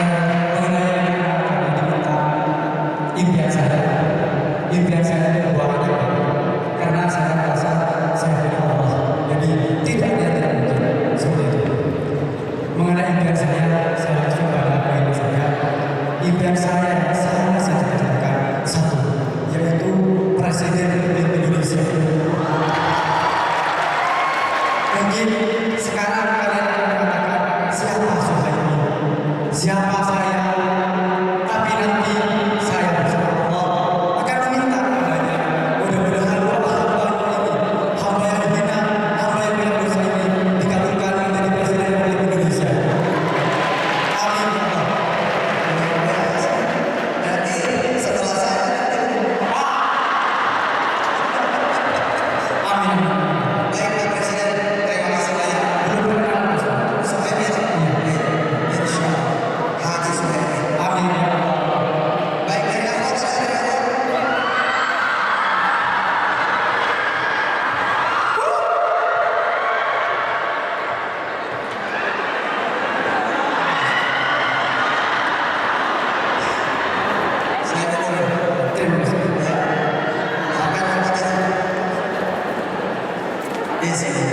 mengenai tentang impian saya itu buat anak, karena saya merasa saya punya Allah, jadi tidak ada yang tidak mungkin seperti itu. Mengenai impian saya harus coba ini saja. Impian saya masih cita-citakan satu, yaitu Presiden Republik Indonesia. Mungkin sekarang kalian akan mengatakan siapa saya ini, siapa saya, tapi nanti saya bersama Allah akan meminta kepadanya, mudah-mudahan hamba yang hina, hamba yang bilang dosa ini dikabulkan menjadi Presiden Republik Indonesia. Amin ya Allah. Nanti setelah saya Amin. baik Pak Presiden, terima kasih banyak. Belum pernah Ustaz. Soalnya insya Allah Haji Suhaimi. Amin ya Allah. Baik dari awal saya dari awal. Saya dulu. Terima kasih. Sampai berapa di sini.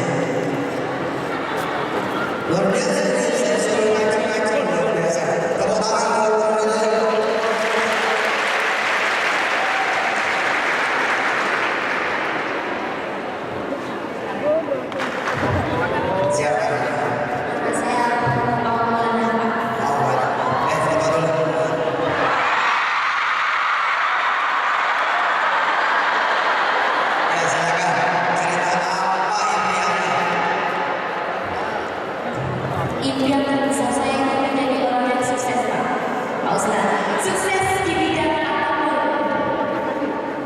Luar biasa ini saya suruh macam-macam luar biasa. Tepuk tangan buat teman-teman. Siapa? Awal. Foto dulu. Ya silakan. Cerita apa impiannya? Impian terbesar saya itu menjadi orang yang sukses, Pak Ustaz. Sukses di bidang apapun.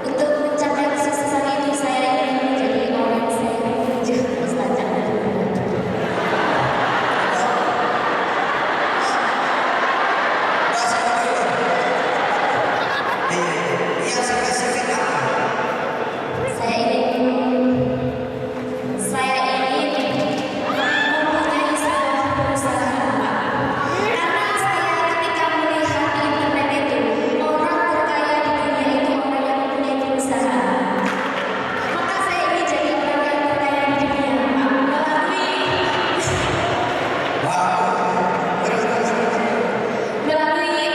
Untuk mencapai kesuksesan itu saya ingin menjadi orang yang saya kerja, Ustaz. Yang spesifik apa? Saya ingin mempunyai sebuah perusahaan, Pak. Karena saya ketika melihat di internet itu orang terkaya di dunia itu orang yang mempunyai perusahaan. Maka saya ingin jadi orang yang terkaya di dunia, Pak, melalui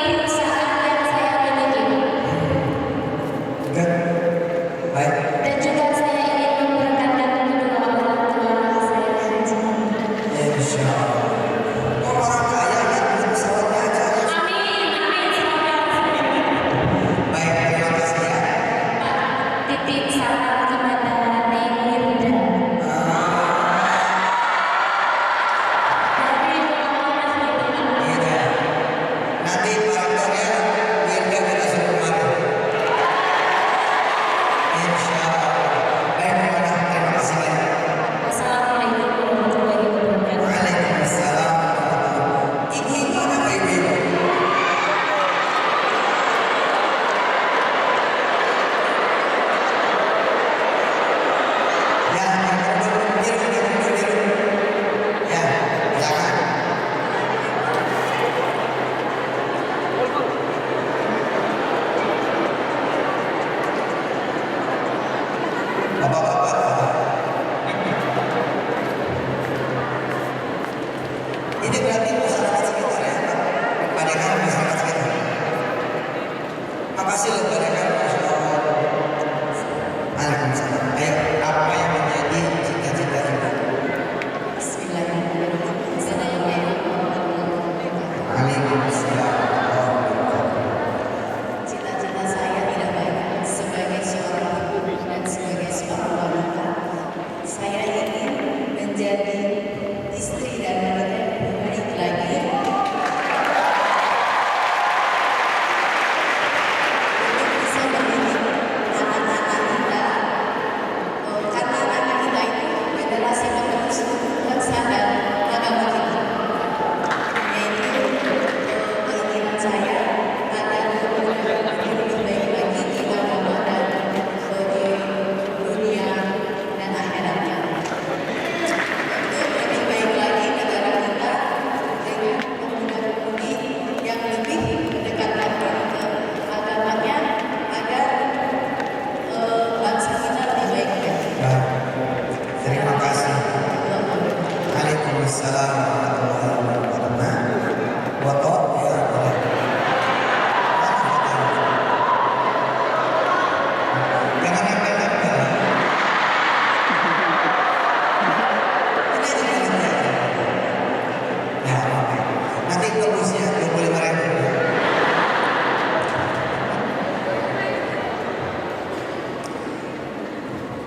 perusahaan yang saya miliki. Baik. Dan juga saya ingin memberangkatkan kedua orang tua saya haji. Insya Allah. Orang kaya kan beli pesawatnya aja. Amin, amin semoga. Baik, terima kasih ya. Pak, titip salam kepada Neng Mirda dari Muhammad Firman. Iya. Nanti Pak Rektor ya, Wirga kita suruh kemari. Insya Allah. Baik, terima kasih banyak. Wassalamualaikum warahmatullahi wabarakatuh. Waalaikumsalam. Ibu-ibu apa ibu-ibu? Ya, biru. Ya, silakan. Bapak-bapak. Ini berarti masyarakat sekitar ya, Pak? Pak Dekan masyarakat sekitar. Makasih loh Pak Dekan, Masya Allah. Waalaikumsalam. Ayo, apa yang menjadi cita-cita Ibu? Bismillahirrahmanirrahim. Assalamualaikum warahmatullahi wabarakatuh. Waalaikumsalam. Cita-cita saya tidak banyak sebagai seorang ibu dan sebagai seorang wanita. Saya ingin menjadi istri dan wanita yang baik lagi Waalaikumsalam warahmatullahi wabarakatuh. Nah, foto ya boleh. Jangan nempel-nempel. Ini aja kulitnya. Nah, oke. Nanti tebusnya 25.000.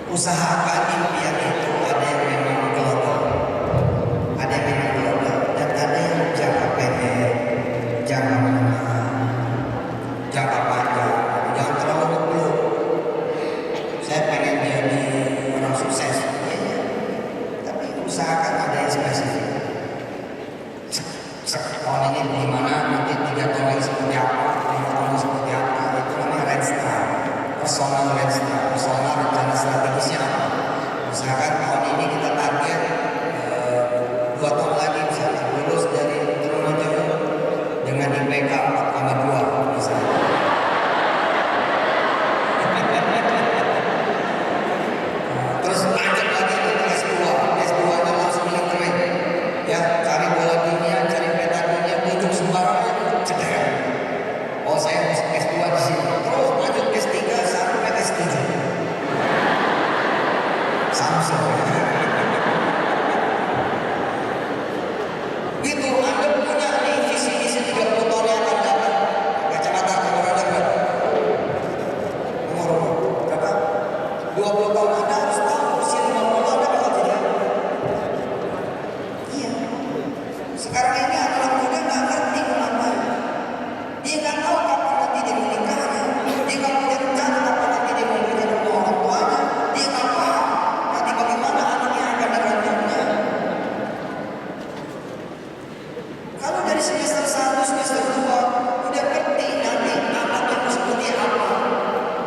Usahakan impian itu ada yang memang global, ada yang memang global, dan ada yang jangka pendek, jangka menengah, jangka panjang. Jangan terlalu ngeblok. Saya pengen jadi orang sukses, iya, tapi usahakan ada yang spesifik. Tahun ini bagaimana, nanti 3 tahun lagi seperti apa, 5 tahun lagi seperti apa, itu namanya red star, personal red star, personal rencana strategisnya apa. Misalkan tahun ini kita target 2 tahun lagi misalnya lulus dari Trunojoyo dengan IPK 4,2 misalnya. Terus lanjut lagi ke S2, S2-nya langsung literate, ya cari bola dunia, cari peta dunia, tunjuk sembarang cedera. Oh saya harus S2 di sini, terus lanjut S3 sampai S7. Samsung. Gitu, Anda punya nih visi misi 30 tahun yang akan datang. Kacamata umur Anda berapa? Umur berapa? 20 tahun Anda harus tahu usia 50 tahun Anda bakal jadi apa. Iya. Sekarang ini anak muda nggak ngerti kenapa. Dia nggak tahu kapan nanti dia menikahnya. Dia nggak punya rencana kapan nanti dia mau berikan untuk orang tuanya. Dia nggak paham nanti bagaimana anaknya akan diranjutnya. Kalau dari semester 1, semester 2 udah ngerti nanti anaknya mau seperti apa,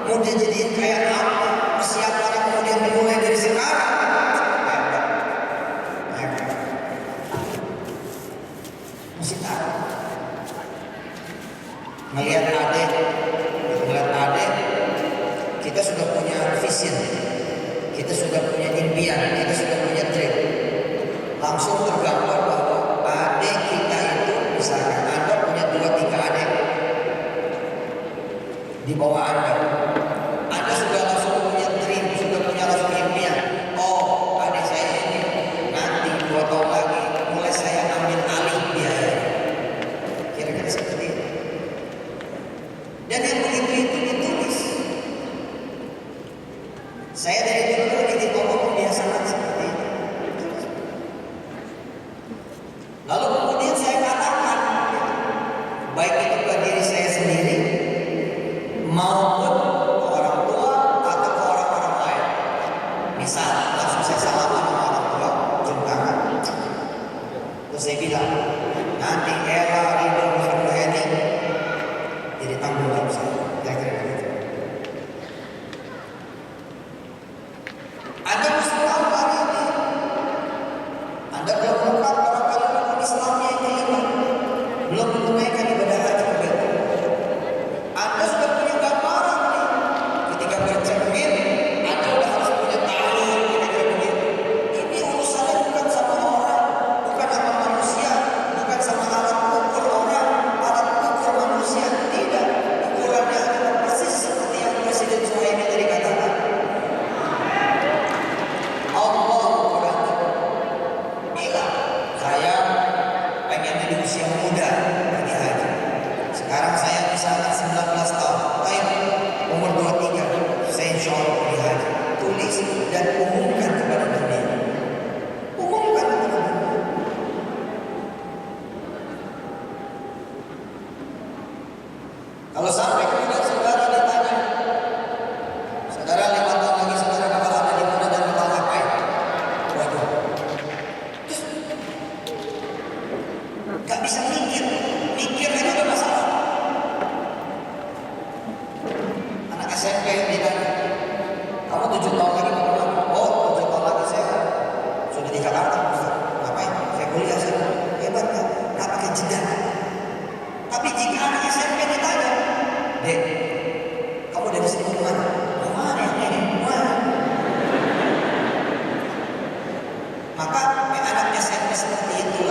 mau dia jadiin kayak apa, persiapan kemudian dimulai dari sekarang. Hebat. Hebat. Mesti tahu. Melihat adik, kita sudah punya vision, kita sudah punya impian, kita sudah punya dream. Langsung tergambar bahwa adik kita itu, misalkan Anda punya 2-3 adik di bawah Anda sudah langsung punya dream, sudah punya langsung impian. Oh, adik saya ini nanti 2 tahun lagi mulai saya ambil alih biaya. Kira-kira seperti itu. Dan yang begitu itu ditulis. Saya dari dulu jadi tokoh kebiasaan seperti itu. Lalu kemudian saya katakan, baik itu ke diri saya sendiri maupun ke orang tua atau ke orang-orang lain. Misal langsung saya salaman sama orang tua, cium tangan. Terus saya bilang, nanti Ella, Ridho, Nurheni jadi tanggung jawab saya. Kira-kira begitu. Anda mesti tahu hari ini. Anda belum lengkap barangkali rukun Islamnya yang kelima, belum menunaikan ibadah haji ke Baitul. Anda sudah punya gambaran nih. Ketika bercermin, Anda sudah harus punya tahu kira-kira begitu. Ini urusannya bukan sama orang, bukan sama manusia, bukan sama alat ukur orang, alat ukur manusia. Tidak, ukurannya adalah persis seperti yang Presiden Soeharto tadi katakan. Allah ukurannya. Bilang, saya pengennya di usia muda pergi haji. Sekarang saya misalnya 19 tahun, baik umur 23, saya insya Allah pergi haji. Tulis dan umumkan kepada dunia. Umumkan kepada dunia. Kalau sampai kemudian saudara ditanya, saudara 5 tahun lagi saudara bakal ada di mana dan bakal ngapain? Waduh, gak bisa mikir aja udah masalah. Anak SMP ditanya, kamu 7 tahun lagi mau kemana? Oh, 7 tahun lagi saya sudah di Jakarta. Ustaz. Ngapain? Saya kuliah sana. Hebat kan? Gak pakai jeda. Tapi jika anak SMP ditanya, Dek, kamu dari sini mau kemana? Mau mana ya? Mana? Maka anak SMP seperti itu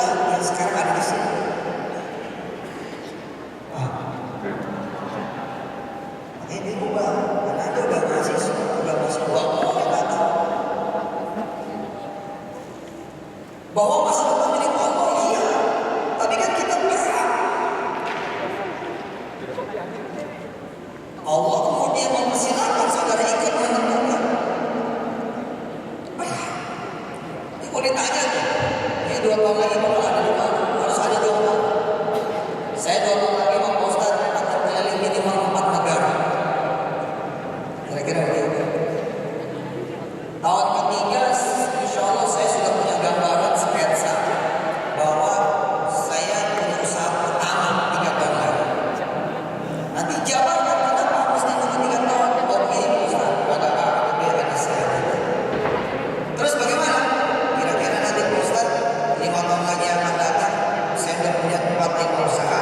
sudah punya 4-5 usaha,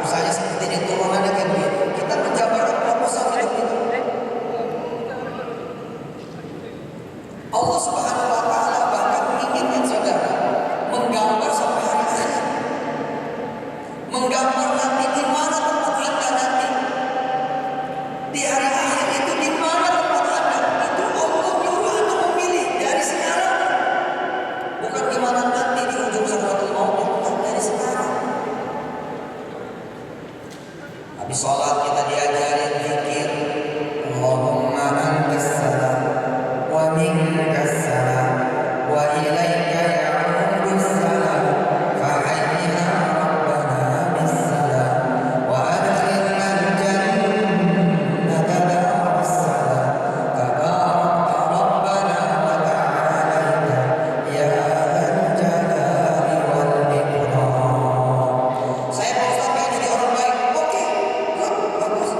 usahanya seperti ini, turunannya kayak begini. Kita menjabarkan proposal hidup itu. Allah Subhanahu wa Ta'ala bahkan menginginkan saudara menggambar sampai hari akhir, menggambar nanti di mana tempat Anda nanti di hari akhir itu, di mana tempat Anda itu. Allah nyuruh Anda memilih dari sekarang, bukan gimana nanti di ujung sakratul maut, bukan dari sekarang. Habis sholat kita diajarin zikir, Allahumma antas salam wa minkas salam wa ilaika ya'udus salam fa hayyina rabbana bis salam wa adkhilna al-jannata daras salam tabarakta rabbana wa ta'alaita ya dzal jalali wal ikram. Saya mau sampai jadi orang baik. Oke, bagus.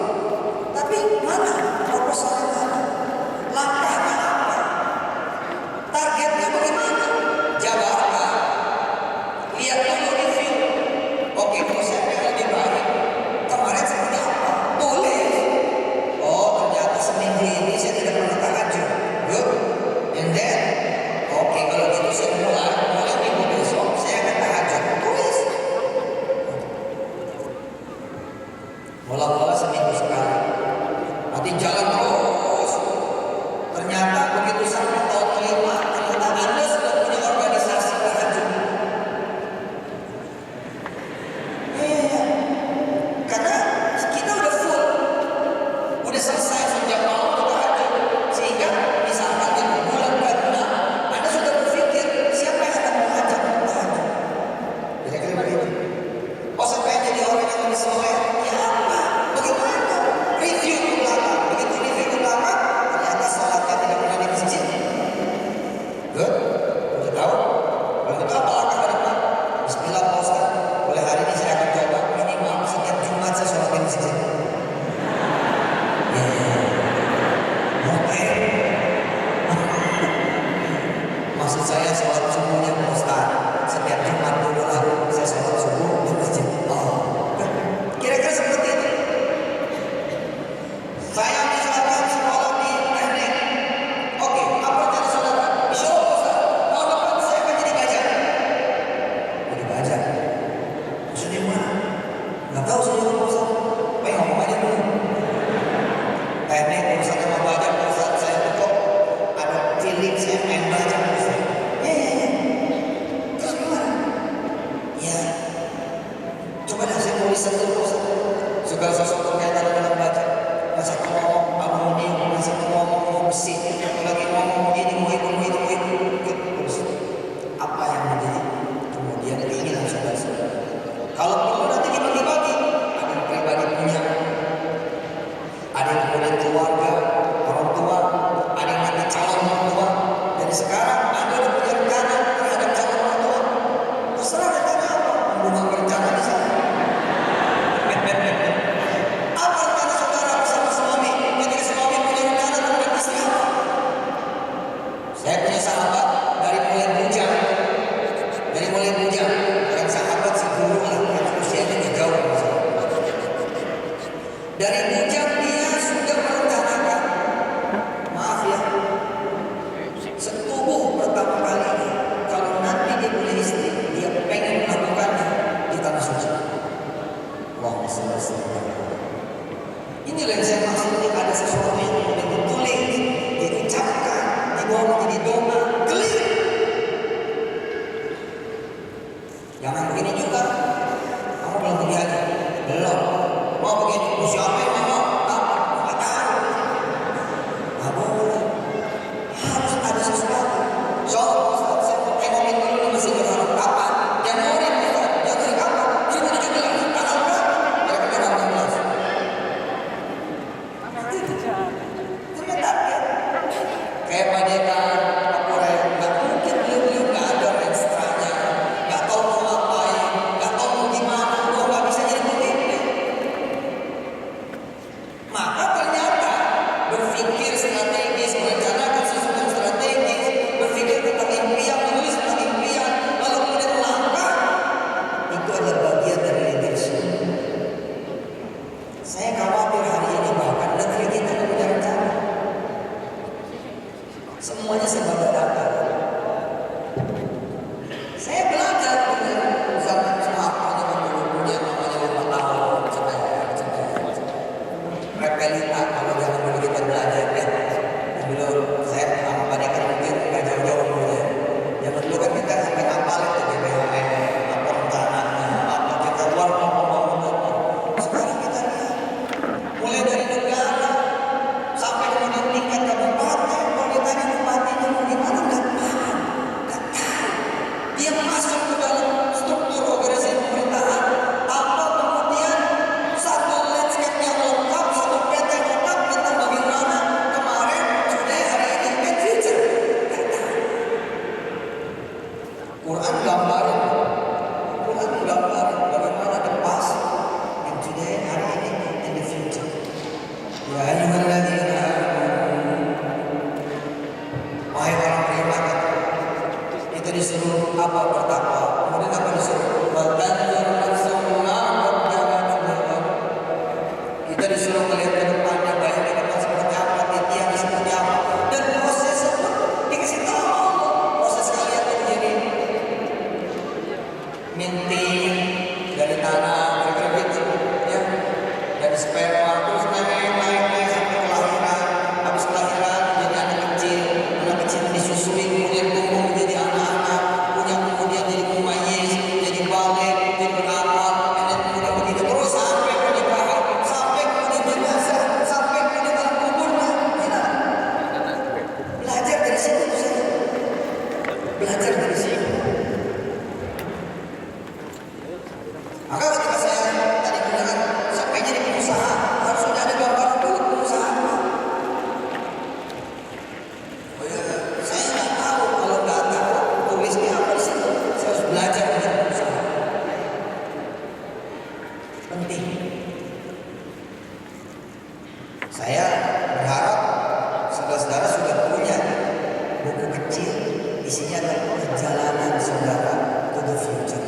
Tapi mana proposalnya, mana? Langkahnya apa? Targetnya bagaimana? Jabarkan. Lihat dulu review. Oke, kalau saya pengen lebih baik, kemarin seperti apa? Tulis. Oh, ternyata seminggu ini saya tidak pernah tahajud. Good. And then, oke, kalau gitu saya mulai minggu besok saya akan tahajud. Tulis. Mula-mula seminggu sekali. Nanti jalan terus. Ternyata begitu sampai tahun kelima, ternyata Anda sudah punya organisasi tahajud. Iya. Karena kita udah full, udah selesai sejak malam kita tahajud. Sehingga di saat nanti bulan ke-6, Anda sudah berpikir siapa yang akan mengajak tahajud. Kira-kira begitu. Oh, saya pengen jadi orang yang lebih soleh. Ya apa? Bagaimana? Review ke belakang. Begitu review ke belakang, ternyata sholatnya tidak pernah di masjid. Good. Udah tahu? Kalau gitu apa langkah ke depan? Bismillah Pak Ustaz. Mulai hari ini saya akan coba minimal setiap Jumat saya sholat di masjid. Ya. Oke. Maksud saya sholat subuhnya Pak Ustaz. Setiap Jumat dulu lah saya sholat subuh di masjid. Oh. Kira-kira seperti itu. Saya misalkan sekolah di teknik. Oke, apa rencana saudara? Insya Allah Ustaz, tahun depan saya akan jadi bajak. Jadi bajak? Maksudnya mana? Nggak tahu saya juga Ustaz. Pengen ngomong aja dulu. Teknik Ustaz sama bajak Ustaz, saya tuh kok ada feeling saya main bajak Ustaz. Ya. Terus gimana? Ya, coba dah saya mau riset dulu Ustaz. Segala sesuatu berkaitan dengan bajak. Masa aku ngomong aluminium, masa aku ngomong besi, lagi ngomong ini, mau itu. Terus apa yang menjadi kemudian keinginan saudara-saudara? Kalau perlu nanti dibagi-bagi. Ada yang pribadi punya, ada yang kemudian keluarga, orang tua, ada yang nanti calon orang tua. Dari sekarang Anda udah punya rencana terhadap calon orang tua. Terserah rencana apa, membuat rencana di sana. Apa rencana saudara bersama suami? Ketika suami punya rencana terhadap istri apa? Saya punya sahabat dari mulai bujang, yang sahabat seguru lah, karena usianya juga jauh sama saya. Dari bujang dia sudah merencanakan, maaf ya, setubuh pertama kalinya kalau nanti dia punya istri, dia pengen melakukannya di tanah suci. Allahumma shalli ala sayyidina. Inilah yang saya maksud, ada sesuatu yang ditulis, diucapkan, dibawa menjadi doa, gelir. Jangan begini juga. Kamu belum pergi haji? Belum. Mau begini? Siapa yang mau? Nggak tahu. Nggak boleh. Harus ada sesuatu. Soalnya Ustaz, saya mau tengokin dulu di Masjidil Haram. Kapan? Januari Ustaz. Januari kapan? 2017. Tanggal berapa? Kira-kira tanggal 16. Punya target. Kayak Pak Deka, Pak Korea, nggak mungkin beliau nggak ada ekstranya, nggak tahu mau ngapain, nggak tahu mau gimana, nggak bisa jadi pemimpin. benih dari tanah, kira-kira gitu, ya. Dari sperma terus naik sampai kelahiran. Habis kelahiran jadi anak kecil disusui, kemudian tumbuh menjadi anak-anak, kemudian jadi mumayyiz, jadi balik, jadi berakal, dan kemudian begitu terus sampai pernikahan, sampai kemudian jenazah, sampai kemudian dalam kuburnya. Gila. Belajar dari situ saja. Belajar dari situ. Maka ketika saya tadi bilang sampai jadi pengusaha harus sudah ada gambaran dulu pengusaha. Oh ya, saya nggak tahu kalau nggak tahu tulisnya apa di situ. Saya harus belajar menjadi pengusaha. Penting. Saya berharap saudara-saudara sudah punya buku kecil isinya adalah perjalanan saudara to the future.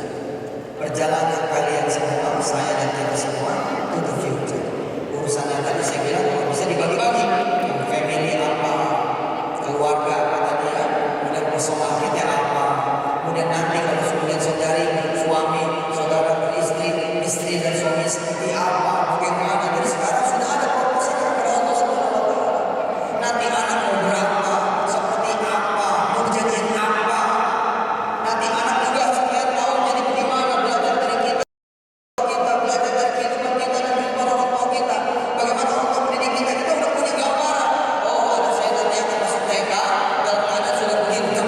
Perjalanan kalian semua, saya dan kita semua to the future. Urusan yang tadi saya bilang kalau bisa dibagi-bagi. Yang family apa, keluarga kata dia, kemudian personal kita apa, kemudian nanti kalau kemudian saudari, suami, saudara beristri, istri dan suami seperti apa, bagaimana. Dari sekarang sudah ada proposal kepada Allah Subhanahu wa Ta'ala. Nanti anak mau berapa, seperti apa, mau kejadian apa. Nanti anak juga sekian tahun jadi bagaimana, belajar dari kita belajar dari kehidupan kita dan kehidupan orang tua kita. Bagaimana Allah mendidik kita, kita udah punya gambaran. Oh, anak saya nanti akan masuk TK dalam keadaan sudah begitu.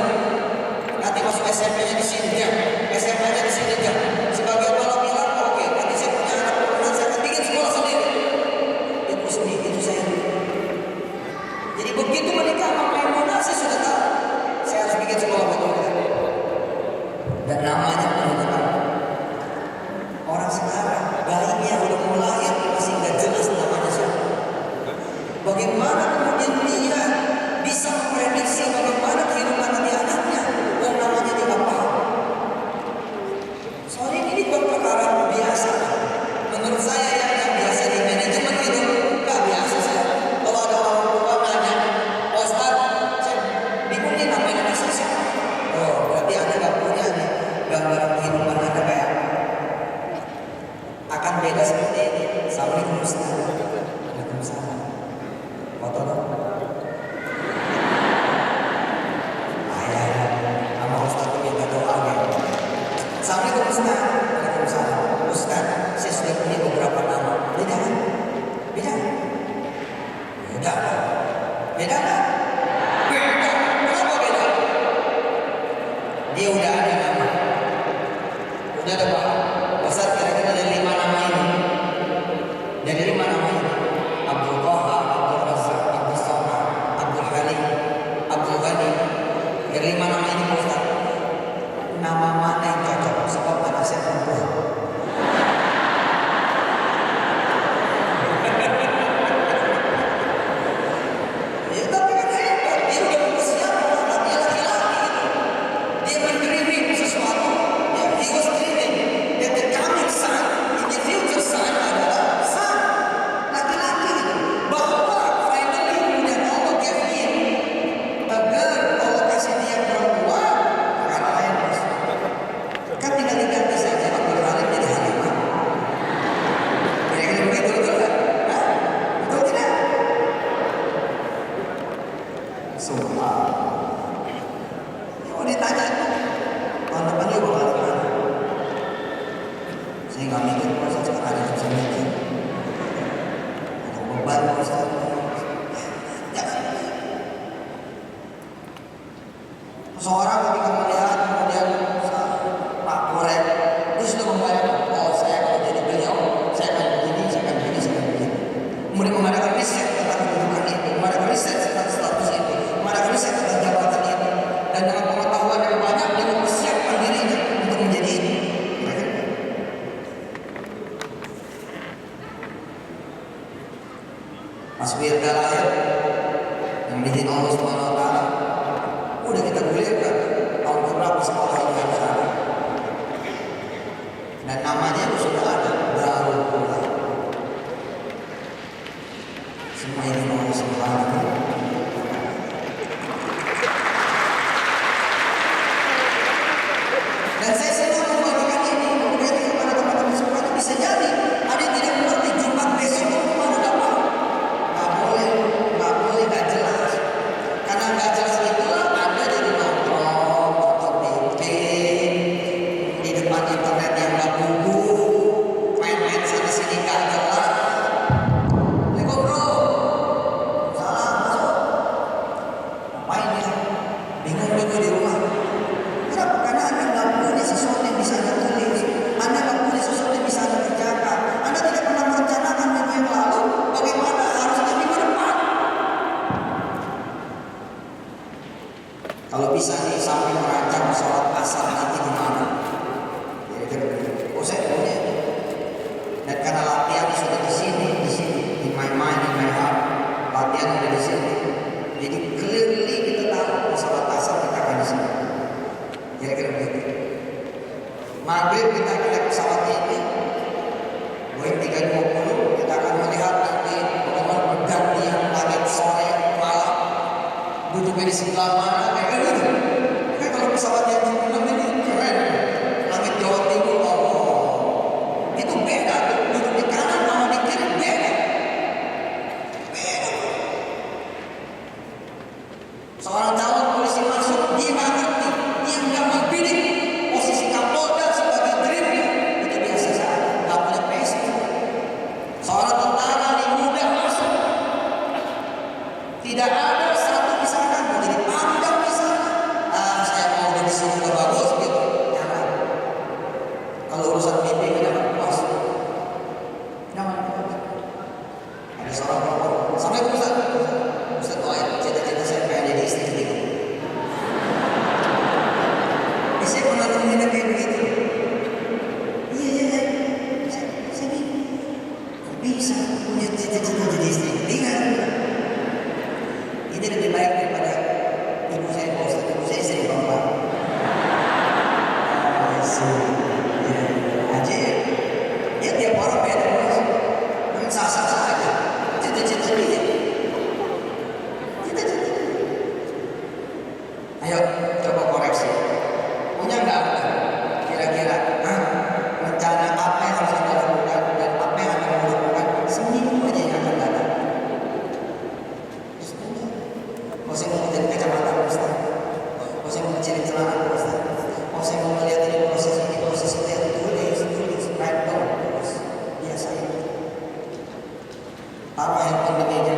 Nanti masuk SMP-nya di sini ya, SMA-nya di sini ya. Sebagian malam bilang, oke, nanti saya punya anak perempuan, saya akan bikin sekolah sendiri. Itu sendiri, itu saya. Jadi begitu menikah sama Maimunah, saya sudah tahu. Saya harus bikin sekolah buat mereka. Dan namanya teman-teman, orang sekarang bayinya udah mau lahir masih nggak jelas namanya siapa. Bagaimana kemudian dia bisa memprediksi bagaimana kehidupan nanti anaknya? Oh, namanya dia nggak paham. Soalnya ini bukan perkara biasa. Menurut saya yang biasa di manajemen hidup nggak biasa saya. Kalau ada orang tua nanya, oh Ustaz, saya bingung nih namanya anak saya siapa? Oh, berarti Anda nggak punya nih gambaran kehidupan Anda kayak apa? Akan beda seperti ini. Assalamualaikum Ustaz. Waalaikumsalam. Foto dong. Ayah, sama Ustaz tuh minta doa ya. Assalamualaikum Ustaz. Waalaikumsalam. Ustaz, saya sudah punya beberapa nama. Beda kan? Beda. Beda. Beda kan? Beda. Kenapa beda? Dia udah ada nama. Udah ada Pak. Ustaz, kira-kira dari 5 nama ini. Dari 5 nama ini. Abdul Qaha, Abdul Razak, Abdul Samad, Abdul Halim, Abdul Ghani. Dari 5 nama ini Ustaz, nama mana yang cocok? Sebab anak saya perempuan. Ya tapi kan hebat. Dia udah persiapan anaknya laki-laki gitu. Dia men-dreaming sesuatu. Ya, he was dreaming that the coming son, in the future son adalah son laki-laki gitu. Bahwa finally kemudian Allah gave him a girl, Allah kasih dia perempuan, karena lain bos. Kan tinggal diganti saja Abdul Halim jadi Halimah. Kira-kira begitu betul kan? Hah? Betul tidak? Sumpah. Kalau ditanya itu, tahun depan juga bakal kemana? Saya nggak mikir, Pak Ustaz, sekarang ada yang bisa mikir. Ada beban, Pak Ustaz. Jangan. Seorang ketika melihat kemudian Pak Korek, dia sudah membayangkan, oh saya kalau jadi beliau, saya akan begini, saya akan begini, saya akan begini. Kemudian mengadakan riset tentang kedudukan itu, mengadakan riset tentang status itu, mengadakan riset tentang jabatan itu, dan dengan pengetahuan yang banyak dia mempersiapkan dirinya untuk menjadi ini. Mas Firda lahir yang diizin Allah Subhanahu wa Ta'ala. Udah kita gulirkan tahun keberapa sekolah ini ada. Dan namanya itu sudah ada, Darul Quran. Semua ini Allah Subhanahu wa Ta'ala. Dan saya senang membagikan ini, kemudian 3.20 kita akan melihat nanti bagaimana pergantian langit sore malam, duduknya di sebelah mana, kayak gitu. Kayak kalau pesawat yang film ini keren, langit Jawa Timur, oh, itu beda tuh, duduk di kanan sama di kiri beda. Seorang calon polisi masuk, dia nggak ngerti, dia nggak membidik posisi Kapolda sebagai dreamnya, itu biasa saja, nggak punya passion. Seorang tentara nih muda masuk, tidak ada satu misalkan menjadi pangdam misalnya, saya mau jadi sini udah bagus gitu, jangan. Kalau urusan mimpi jangan puas, jangan. Ada seorang perempuan, sampai Ustaz doain cita-cita saya pengen jadi istri gitu. Saya pernah temuin kayak begitu. Iya, saya bisa punya cita-cita jadi istri. Ingat, ini lebih baik daripada ibu saya, Ustaz. Ibu saya istri bapak. Aja ya tiap orang beda, Mas. Kan sah-sah saja. Cita-cita dia. Ayo coba koreksi. Punya nggak kira-kira rencana apa yang harus kita lakukan dan apa yang akan kita lakukan seminggu aja yang akan datang. Oh, saya mau jadi kacamata Ustaz. Oh, saya mau ciri celana Ustaz. Oh, saya mau melihat ini proses itu yang tulis write down terus biasa itu. Taruh handphone di meja.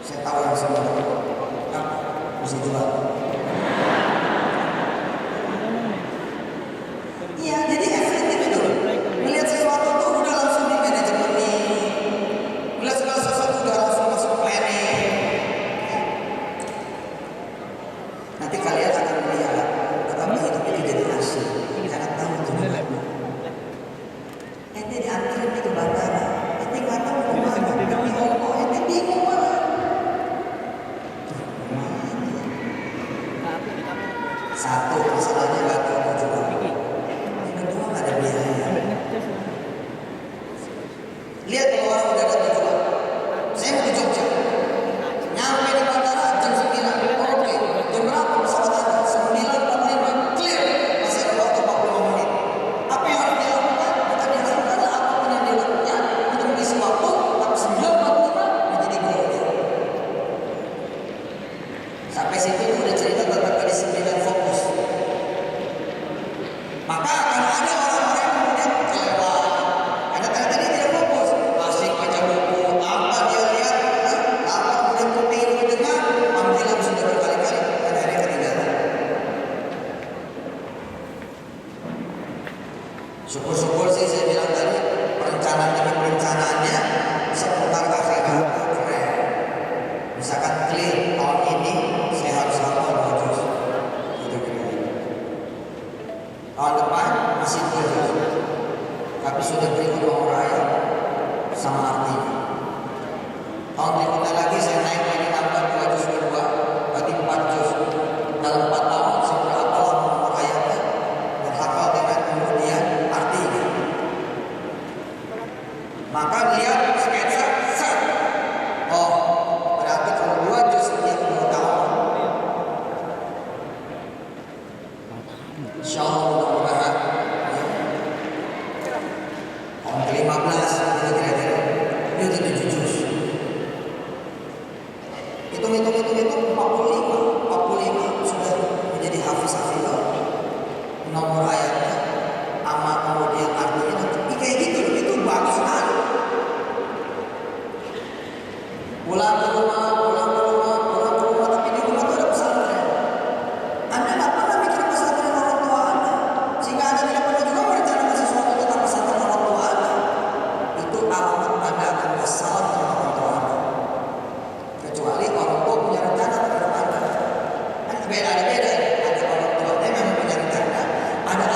Saya tahu yang semua bisa jual. Iya, jadi efektif itu. Melihat sesuatu tuh udah langsung di manajemen nih. Melihat segala sesuatu udah langsung masuk planning. Nanti kalian akan melihat betapa hidup ini jadi asik. Karena tahu itu benar. Ente diantarin nih ke bandara. Ente nggak tahu kemana. Demi Allah, ente bingung banget. Satu, masalahnya nggak tahu tujuan. Yang kedua nggak ada biaya. Lihat kalau orang udah ada tujuan. Saya mau ke Jogja. Nyampe di bandara jam 9. Oke, jam berapa pesawat ada? 9.45. Clear. Masih ada waktu 45 menit. Apa yang harus dilakukan? Bukan dilakukan lah apapun yang dilakukan untuk mengisi waktu. Tapi 9.45 menjadi goal. Sampai situ udah cerita tentang kedisiplinan fokus. Maka akan ada orang-orang yang kemudian kelewat. Karena ternyata dia tidak fokus. Asik baca buku, apa dia lihat, apa kemudian kuping dengar, panggilan sudah berkali-kali, dan akhirnya ketinggalan. Syukur-syukur sih saya bilang tadi, perencanaan demi perencanaannya seputar akhirat. Keren. Misalkan clear tahun ini saya harus hafal 2 juz. Gitu kira-kira. Tahun depan masih 2 juz. Tapi sudah berikut nomor ayat sama artinya. Tahun berikutnya lagi saya naik lagi tambah 2 juz kedua, berarti 4 juz. Dalam 4 tahun saya berhafal nomor ayatnya dan hafal dengan kemudian artinya. Maka lihat sketsa set. Oh, berarti kalau 2 juz setiap 2 tahun. Insyaallah mudah-mudahan tahun ke-15 itu kira-kira itu 7 juz. Hitung 45 sudah menjadi hafiz-hafizah. Nomor ayatnya sama kemudian artinya nanti kayak gitu loh, itu bagus sekali. Pulang ke rumah, tapi di rumah itu ada pesantren. Anda nggak pernah mikir pesantren orang tua Anda, sehingga Anda tidak pernah juga merencanakan sesuatu tentang pesantren orang tua Anda. Itu alamat Anda akan wassalam dengan orang tua Anda. Kecuali orang tua punya rencana terhadap Anda. Kan beda. Ada orang tua yang memang punya rencana, ada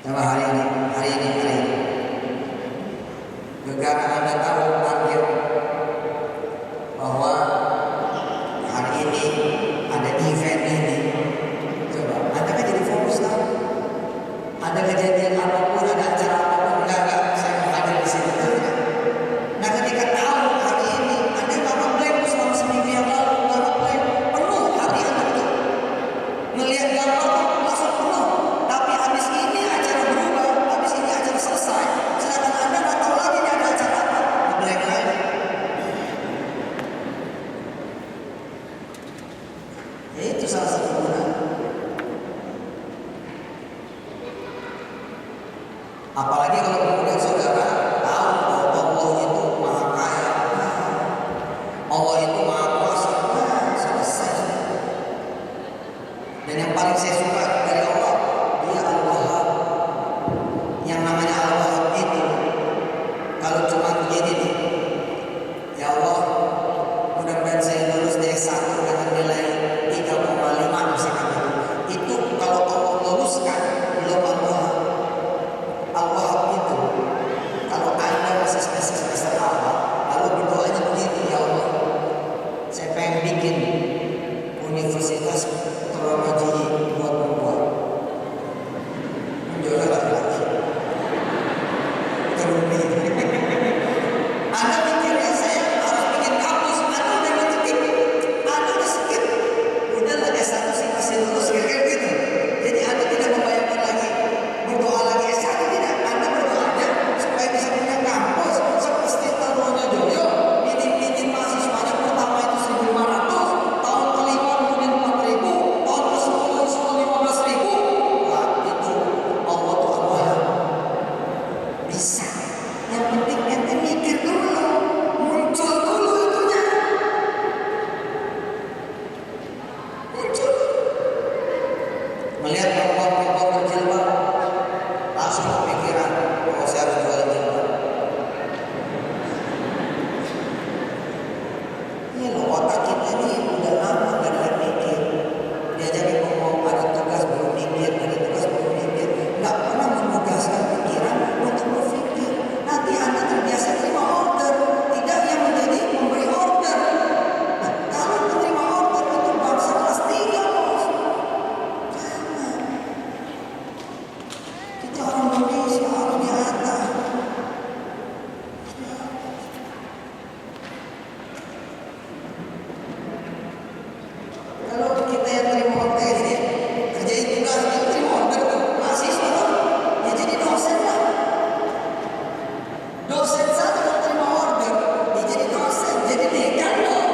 Sama hari ini. Negara Anda tahu target bahwa hari ini ada event ini. Coba, Anda kan jadi fokus tahu. Ada kejadian apapun, ada acara apapun, enggak, saya mau hadir di sini. Nah, ketika tahu hari ini, Anda nggak ngeblame selama seminggu yang lalu, nggak ngeblame, penuh hati Anda itu. Melihat gambar tuh langsung penuh. Tapi habis ini acara berubah, habis ini acara selesai. Sedangkan Anda nggak tahu lagi ini ada acara apa, ngeblame lagi. Ya itu salah satu guna. Apalagi kalau kemudian saudara tahu bahwa Allah itu maha kaya, Allah itu maha kuasa, selesai. Dan yang paling saya suka dari Allah, Dia Al-Wahhab. Yang namanya Al-Wahhab itu, kalau cuma begini nih, ya Allah, mudah-mudahan saya lulus D1 dengan nilai 3,5 misalkan. Itu kalau Allah luluskan, belum Al-Wahhab. Al-Wahhab itu, kalau Anda masih semester awal, lalu berdoanya begini, ya Allah, saya pengen bikin universitas teologi buat perempuan. Menjual laki-laki. Terumi. Anda pikirnya saya harus bikin kampus, Anda udah ngetik, Anda udah skip. Udahlah S1 sih masih lulus, kira-kira gitu. Jadi Anda tidak membayangkan lagi berdoa lagi S1 tidak. Anda berdoanya supaya bisa punya kampus seperti tahunnya Joyo. Minim mahasiswanya pertama itu 1.500, tahun kelima kemudian 4.000, tahun ke-10 15.000. Wah, itu Allah tuh Allah bisa. Yang penting ente mikir dulu, muncul dulu itunya. Muncul. Melihat perempuan-perempuan berjilbab, langsung kepikiran, oh saya harus jual jilbab. Ini loh, otak kita ini udah lama gak ada mikir. Diajakin ngomong, ada tugas belum mikir, nggak pernah menugaskan pikiran untuk berpikir. Nanti Anda terbiasa terima order, tidak yang menjadi memberi order. Nah, kalau menerima order itu bangsa kelas 3, bos. Jangan. Kita orang Indonesia harus di atas. Kalau kita yang terima order ini, kerjain tugas, kita terima order tuh, mahasiswa tuh, ya jadi dosen lah. Dosen satu yang terima order, ya jadi dosen, jadi dekan loh.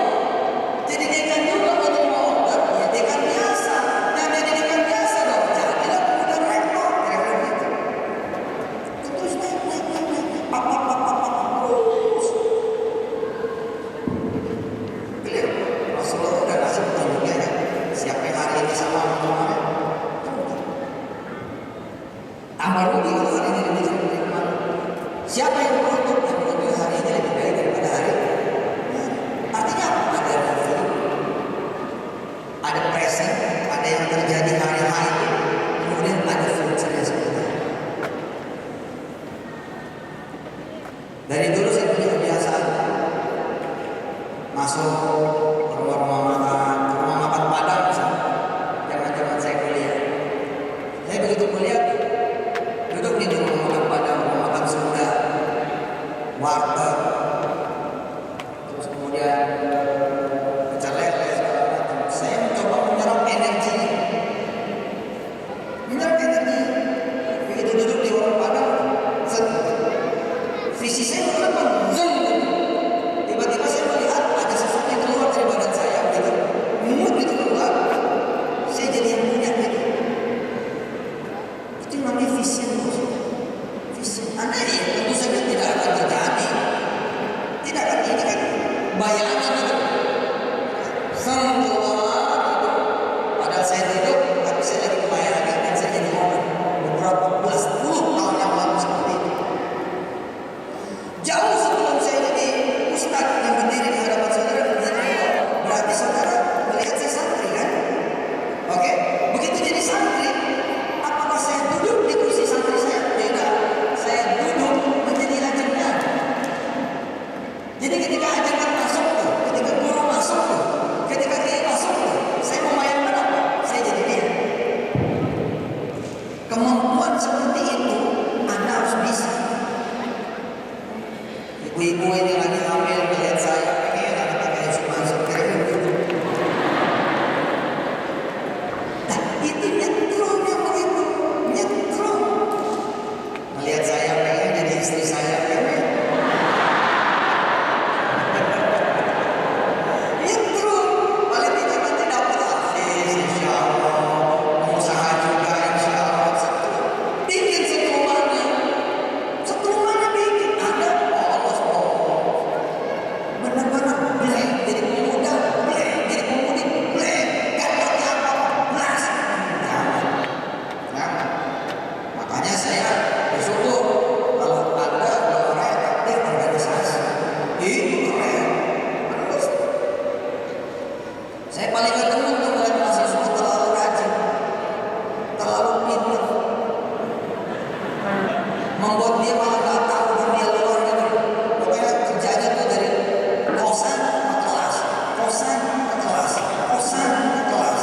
Jadi dekan juga kalau terima order, ya dekan biasa. Yang jadi dekan biasa dong, jadilah kemudian rektor, kira-kira gitu. Terus naik, terus. Clear, Rasulullah udah ngasih petunjuknya kan. Siapa yang hari ini sama kemarin? Tambah rugi kalau hari ini lebih dari kemarin. Siapa yang beruntung? Yang beruntung hari ini lebih baik daripada hari kemarin. Artinya apa? Ada review, ada present, ada yang terjadi hari-hari, kemudian ada future-nya sebenarnya. Dari dulu saya punya kebiasaan masuk ke rumah makan Padang misalnya. Zaman-zaman saya kuliah. Saya begitu kuliah, duduk di rumah makan Padang, rumah makan Sunda, warteg, terus kemudian pecel lele segala macam. Saya mencoba menyerap energi. Begitu duduk di warung Padang, visi saya berapa? Tiba-tiba saya melihat ada sesuatu yang keluar dari badan saya, begitu, mood itu keluar. Saya jadi yang punya gitu. Itu namanya vision. Vision. Anda ya tentu saja tidak akan terjadi Lihat saya pengen jadi istri saya pengen. Itu paling tidak nanti dapat hafiz insya Allah, pengusaha juga insya Allah. Bikin setrumanya bikin ada polos benar-benar blank jadi pemuda, blank jadi pemudi, blank gak ngerti apa belas. Jangan. Makanya saya bersyukur kalau ada orang yang aktif organisasi. Itu keren. Terus saya paling gak demen tuh melihat mahasiswa terlalu rajin, terlalu pintar, membuat dia malah gak tahu dunia luar gitu. Pokoknya kerjanya tuh dari kosan ke kelas, kosan ke kelas, kosan ke kelas,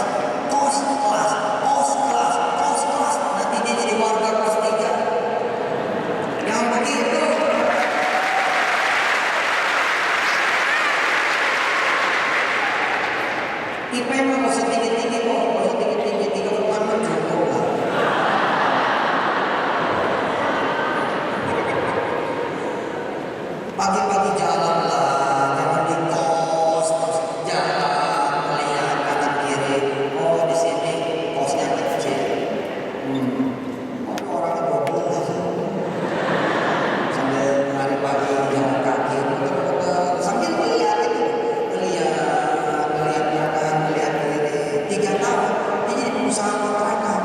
kos kelas, kos kelas, kos kelas. Nanti dia jadi warga kelas 3. Yang begitu. IP mah gak usah tinggi-tinggi kok, gak usah tinggi-tinggi, 3 bulan mah cukup lah. Pagi-pagi jalan lah, jangan di kos, terus jalan, melihat kanan kiri. Oh di sini kosnya kecil. Oh orangnya 12. Sambil hari pagi jalan kaki, muter-muter, sambil melihat itu, melihat belakang, melihat kiri. 3 tahun, dia jadi pengusaha kontrakan.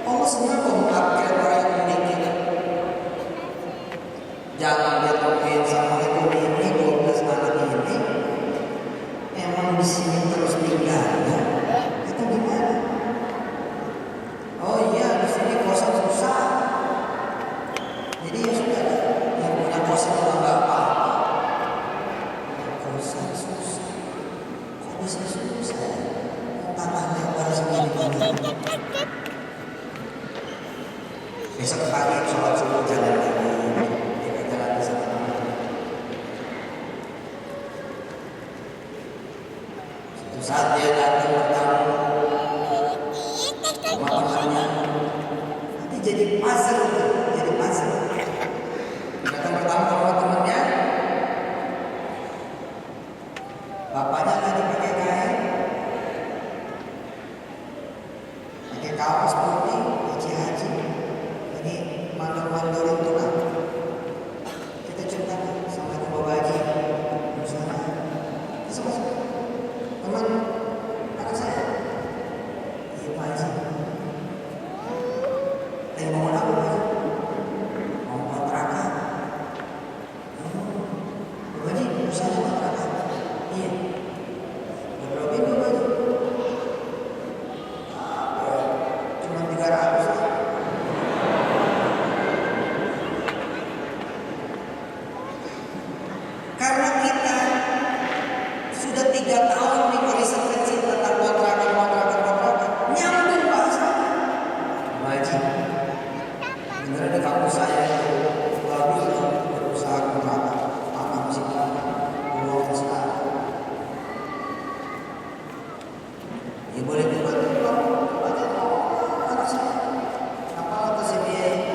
Allah senang kok mengupgrade orang yang memiliki. Jangan dia temuin sama itu ini 12 anak ini emang di sini terus tinggalnya atau gimana? Oh iya di sini kosan susah. Jadi ya sudah yang punya kosan itu nggak apa-apa. Kosan susah, kok bisa susah? Tanah lebar segini banget. Besok pagi sholat subuh jalan lagi. Saat dia datang bertamu rumah temannya, nanti jadi puzzle, jadi puzzle. Datang bertamu ke rumah temannya, bapaknya lagi pakai kain, pakai kaos putih, haji-haji, lagi mandor-mandorin tukang. Kita coba sama Bapak Haji, misalnya, masuk-masuk. Teman anak saya, iya Pak Haji. Lagi mau apa Pak Haji? Mau kontrakan. Pak Haji, usahanya kontrakan. Iya. Berapa ini Pak Haji? Cuma 300 lah. Karena kita sudah 3 tahun nih riset kecil tentang kontrakan, nyambung bahasa. Haji, beneran di kampus saya itu bagus loh berusaha kontrakan, tanah masih belum sekarang. Ya boleh dibantu aja anak saya. Apa atas biaya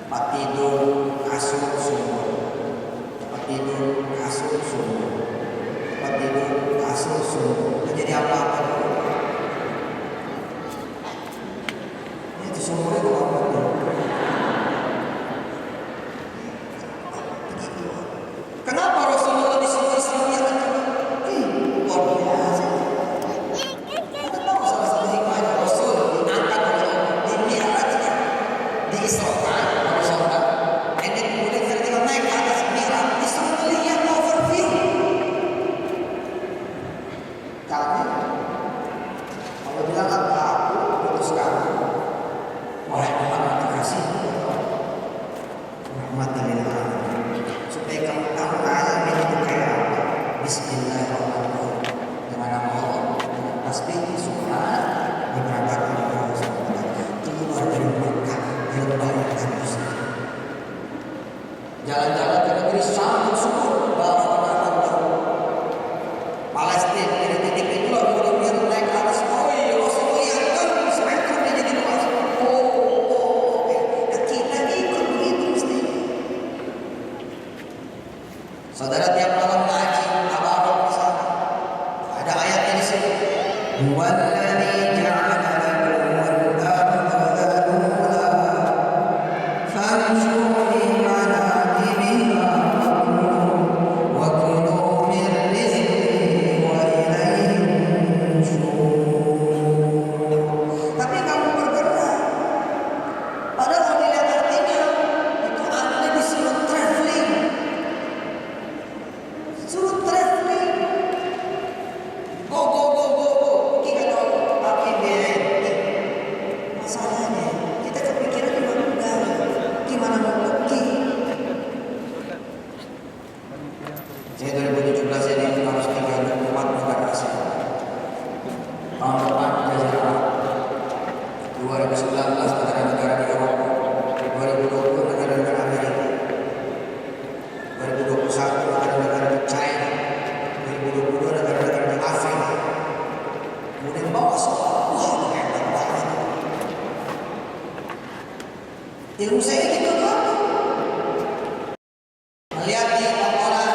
tempat tidur, kasur semua. Tempat tidur, kasur semua. Tempat tidur, kasur semua. Nggak jadi apa-apa. Ini itu semua itu apa? Begitu. Kenapa Rasulullah disuruh Islamnya kan? Luar biasa. Kita tahu salah satu hikmahnya Rasul diangkat oleh Allah, dimi'rajkan, diisrokan oleh surga. Ini kemudian ketika naik ke atas mi'raj, disuruh melihat overview. Kami kalau bilang aku putuskan oleh Muhammad dikasih rahmatan supaya kamu tahu ayat ini itu kayak apa. Bismillahirrahmanirrahim. Dengan nama Allah, dengan tasbih, subhanallah, diberangkatkan oleh Rasulullah keluar dari Makkah di lembah yang tandus. Jalan-jalan ke negeri Syam, syukur Barakallahu. Palestina dari titik itulah kemudian naik ke atas الذي جعل لكم الأرض ذلولا فامشوا في مناكبها وكلوا من رزقه وإليه النشور. Tapi kamu bergerak, padahal dilihat artinya itu ada di surat traveling. Suruh traveling, go go go go go. Kita tahu APBN. Masalahnya kita kepikiran gimana mau pergi. Saya 2017 ini harus tinggal di 4 negara Asia. Tahun depan Jakarta, 2019 negara-negara di Eropa, 2020 negara-negara Amerika, 2021 negara-negara di China, 2022 negara-negara di Afrika. Kemudian bawa semua, wah hebat banget. Ilmu saya gitu kan. Melihat di laporan,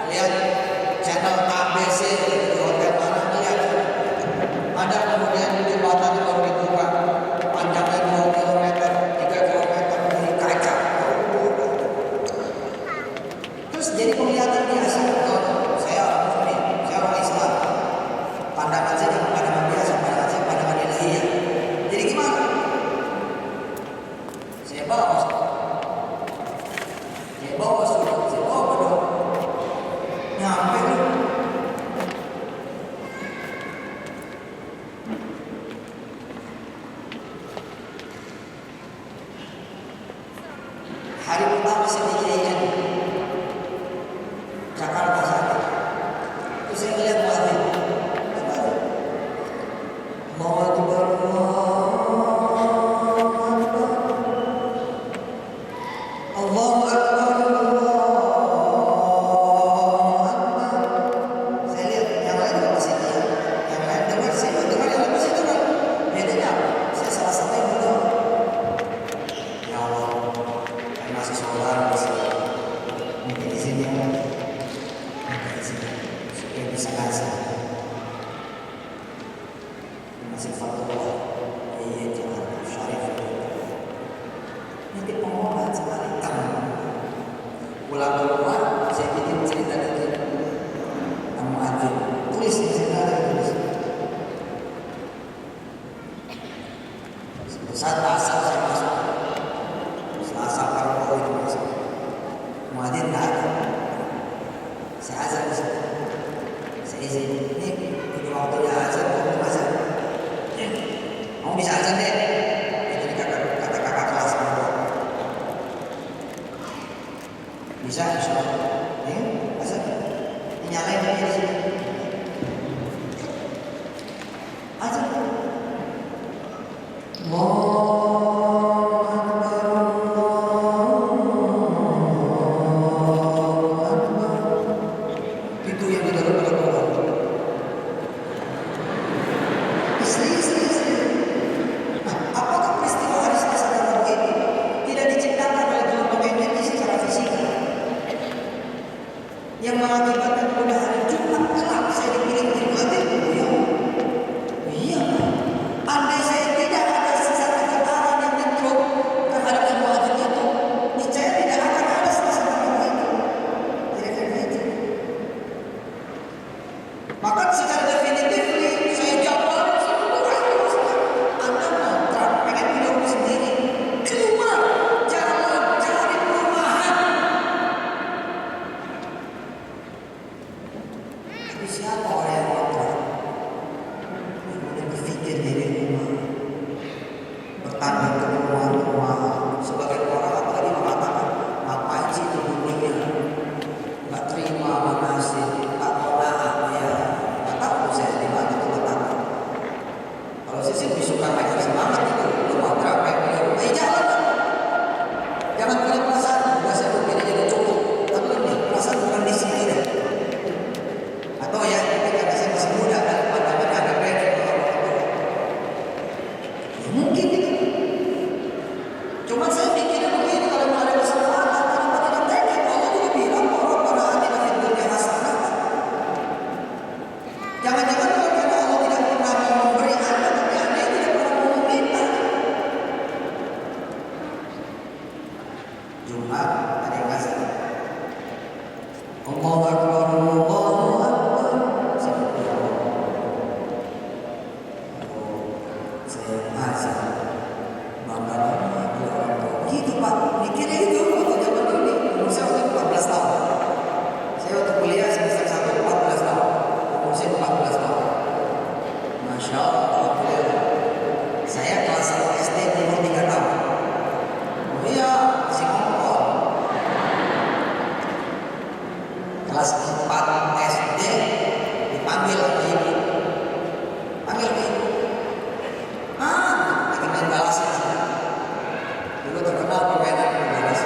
melihat channel ABC di hotel mana, melihat ada kemudian jembatan yang baru dibuka, panjangnya 2 km, 3 km dari kaca. Terus jadi penglihatan biasa. Saya orang Muslim, saya orang Islam. Pandangan saya jangan pandangan biasa, pandangan saya pandangan ilahiyah. Jadi gimana? Saya bawa surat, saya bawa bedok. Nyampe kan? Hari pertama saya dijajan Jakarta sana. Terus saya melihat muadzin. Allahu Akbar, Allahu Akbar, Allahu Akbar. Saya lihat yang lain juga masih diam, yang lain dengar, saya juga dengar, yang lain masih dengar. Bedanya apa? Saya salah satu yang berdoa. Ya Allah, saya masih sholat di sini. Mungkin di sini yang di sini supaya bisa ngasih. Masih fatwa, iya Jakarta Syarif. Nanti pengolahan sekali pulang keluar, saya bikin cerita dari kamu aja. Tulis di sana, tulis. Saat asal saya masuk, Selasa Parpo itu masuk. Muadzin tak ada. Saya azan di sana. Saya izin, ini waktunya azan, waktu azan. Kamu bisa azan deh. Itu kata kakak kelas kamu. Bisa, insya Allah. Ya, azan. Nyalain dia di sini. Azan. Masya Allah, alhamdulillah. Saya kelas 1 SD umur 3 tahun. Oh iya, masih ngompol. Kelas 4 SD dipanggil oleh ibu. Panggil ke ibu. Lagi main balas ya. Dulu terkenal permainan main balas.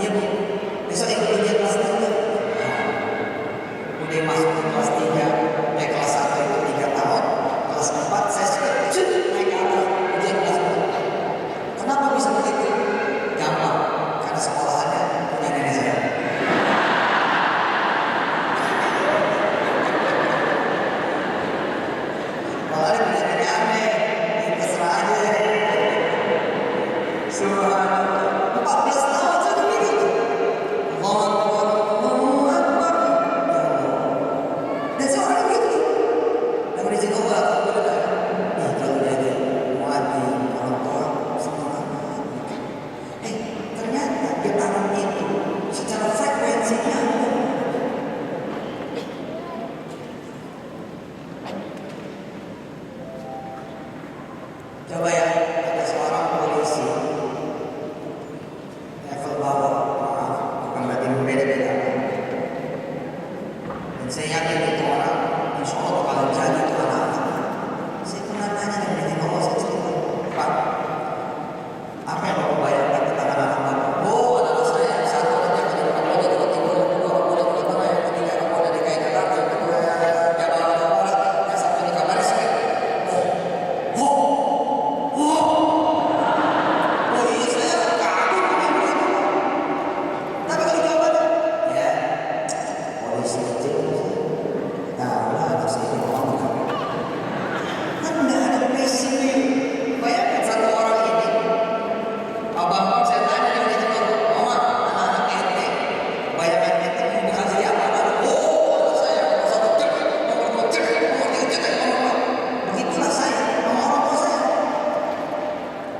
Iya bu, besok ikut ujian kelas 3. Udah masuk ke kelas 3, kelas 1 itu 3 tahun, kelas 4 saya sudah naik ke atas ujian kelas 4. Kenapa bisa begitu? Gampang, karena sekolahannya punya nenek saya. Kalau ada punya nenek aneh, ya terserah aja. Subhanallah, 14 tahun sudah begitu. Allahu Akbar, Allahu Akbar. Ya Allah. Dan seorang begitu. Dan berizin Allah, alhamdulillah. Kalau jadi muadzi, orang tua, semangat. Ternyata getaran itu secara frekuensinya coba ya, ada seorang polisi level bawah, maaf, bukan berarti berbeda-beda. Dan saya yakin itu orang, insya Allah kalau jadi itu anak-anak. Saya pernah nanya dan berarti Allah saya cerita, Pak, apa yang Bapak bayangkan tentang anak-anak Bapak? Oh, anak saya yang satu nanti akan jadi kapolda Jawa Timur, yang kedua kapolda Jawa Tengah, yang ketiga kapolda DKI Jakarta, yang kedua Jawa Barat, yang satu di Kabaris. Oh iya saya kagum dengan itu. Tapi kalau jawabannya, ya polisi kecil, tahu lah anak saya ini orang bukan. Kan nggak ada passion nih. Bayangkan satu orang ini, abang saya tanya dia udah jawab, Mama, anak-anak ente, bayangkan ente mau bukan jadi apa? Oh, anak saya nomor 1 cek, nomor 2 cek, nomor 3 cek, nomor 4. Begitulah saya, sama orang tua saya.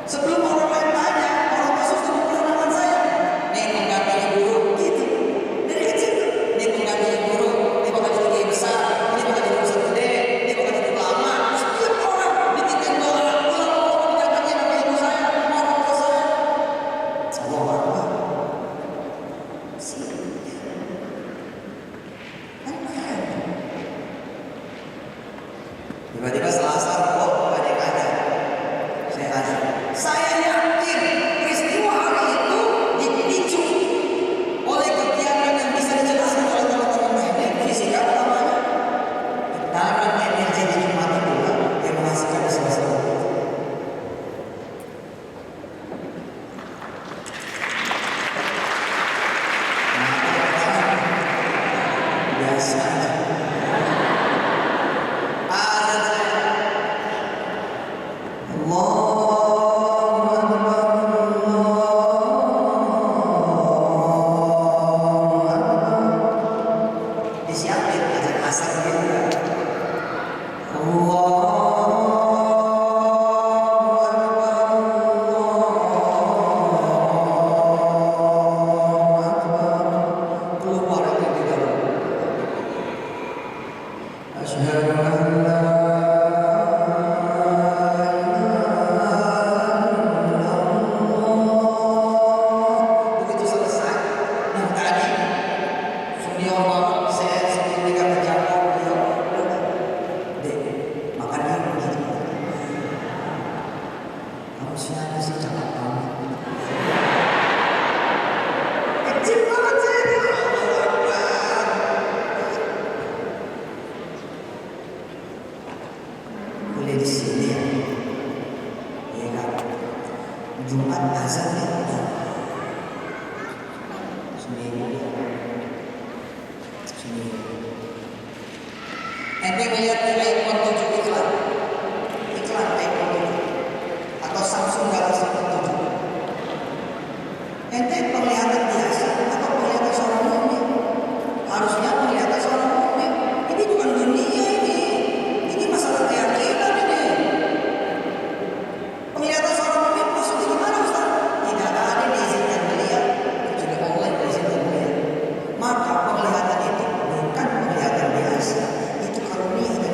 Sebelum orang lain tanya, orang tua sudah memperkenalkan saya. Nih penggantinya guru, gitu. Dari kecil tuh, nih penggantinya guru, nih bakal jadi kiai besar, nih bakal jadi ustadz gede, nih bakal jadi ulama. Setiap orang dititipin doa, pulang didatangi nama ibu saya, nama orang tua saya. Allahu Akbar. Tiba-tiba Selasa, kok ada yang ada? Saya tanya, saya yakin peristiwa hari itu dipicu oleh kegiatan yang bisa dijelaskan oleh teman-teman teknik fisika utamanya. Getaran energi di Jumat itulah yang menghasilkan sesuatu. Biasa aja. Azan saya. Allahu Akbar, Allahu Akbar. Disiapin azan asar gitu. Allahu Akbar, Allahu Akbar. Keluar itu di dalam. Asyhadu an la begitu selesai, nah tadi senior banget saya sebelum nikah terjangkau beliau, dek makan dulu gitu. Kamu siapa sih cakap kamu? Kecil banget saya itu. Allahu Akbar. Boleh di sini ya, ya kan? Jumat azannya udah sendiri. Ente melihat iPhone 7 iklan iPhone 7 atau Samsung Galaxy Note 7. Ente penglihatan biasa atau penglihatan seorang mukmin? Harusnya penglihatan seorang mukmin. Ini bukan dunia ini. Ini masalah keyakinan ini. Penglihatan seorang mukmin maksudnya gimana Ustaz? Tidak ada diizinkan melihat, kecuali Allah diizinkan melihat. Maka penglihatan itu bukan penglihatan biasa, itu karunia dari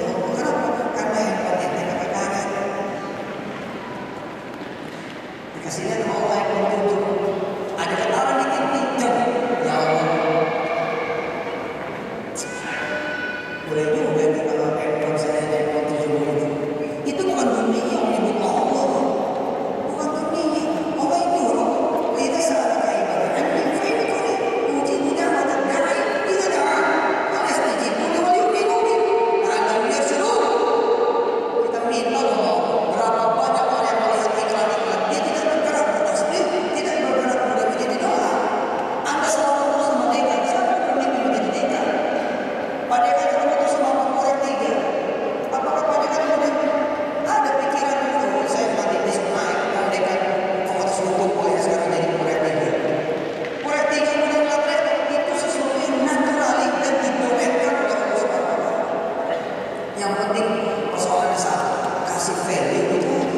Yang penting persoalan di satu, kasih value itu aja.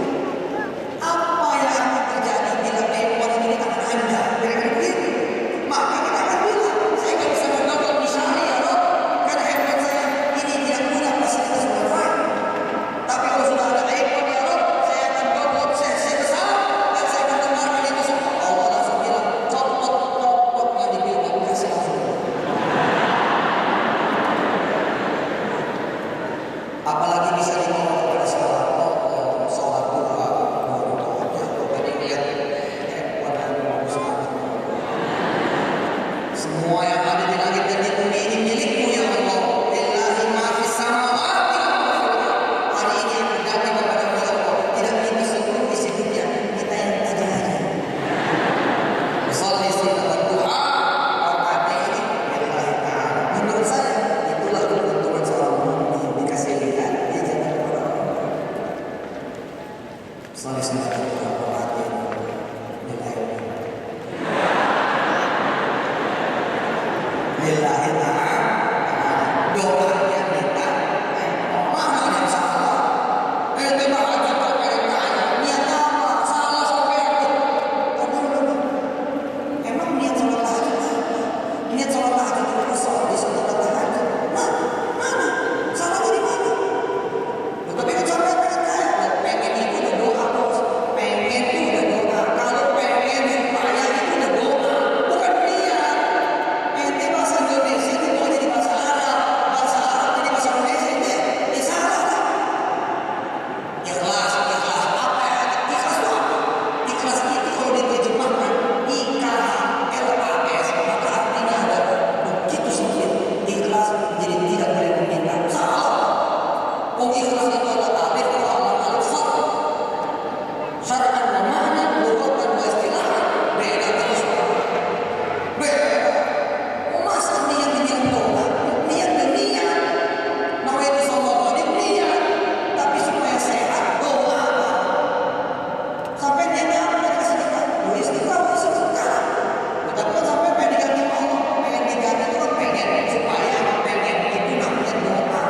Apa yang akan terjadi bila iPhone ini akan Anda? Kira-kira begitu. Maka kita akan bilang, saya nggak bisa mendownload misalnya ya Rob, karena handphone saya ini tidak punya fasilitas Wi-Fi. Tapi kalau sudah ada iPhone ya Rob, saya akan download saya besar dan saya akan dengarkan itu semua. Allah langsung bilang, copot yang dibilang kasih langsung. Apalagi bisa dibawa kepada sholat duha, tadi lihat handphone yang bagus banget. Semua yang ada di langit dan di bumi ini milikmu ya Allah. Lillahi ma fis samawati wa ma fil ardh. Hari ini aku datang kepadamu ya Allah, tidak minta seluruh isi dunia, kita yang tadi aja. Sholli salat duha, rakaat ini lillahi ta'ala. Menurut saya itulah keuntungan seorang mukmin dikasih lihat dia jangan kepada Allah. Sholli salat duha, rakaat ini lillahi lillahi ta'ala. Doanya minta mana yang salah? Itu bahasa tanya niat apa? Salah sampai hati. Emang niat sholat tahajud apa? Niat sholat tahajud itu salah di sholat tahajud. Mana? Salahnya di mana? Tapi kan sampai pengen itu udah doa bos. Pengen itu udah doa. Kalau pengen supaya itu udah doa, bukan niat. Ente bahasa Indonesia itu mau jadi bahasa Arab jadi bahasa Indonesia ini salah lah. Ikhlas apa ya? Ikhlas itu apa? Ikhlas itu kalau diterjemahkan IKLAS maka artinya ada begitu sedikit. Ikhlas jadi tidak boleh meminta. Salah. Ikhlas itu adalah alif alif satu. Syar'an wa ma'nan lughatan wa istilahan beda terus. Beda. Masa niat ini doa, niat dan niat. Nawaitu sholat niat, tapi supaya sehat doa. Sampai niatnya apa dikasih kita? Istiqamah sekarang. Tapi kan sampai pengen diganti Allah, pengen diganti itu kan pengen supaya pengen itu namanya doa.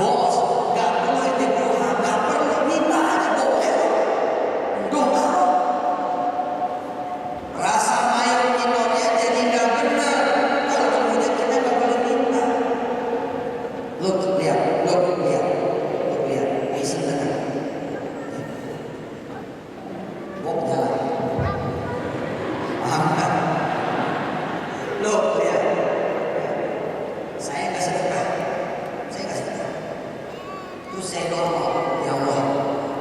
Bos, nggak perlu itu doa, nggak perlu minta aja boleh. Doa. Rasa mayor minornya jadi nggak benar kalau kemudian kita nggak boleh minta. Lo lihat. Isi benar. Bok jalan. Paham kan? Lo lihat. Saya nggak sedekah. Terus saya doa, ya Allah,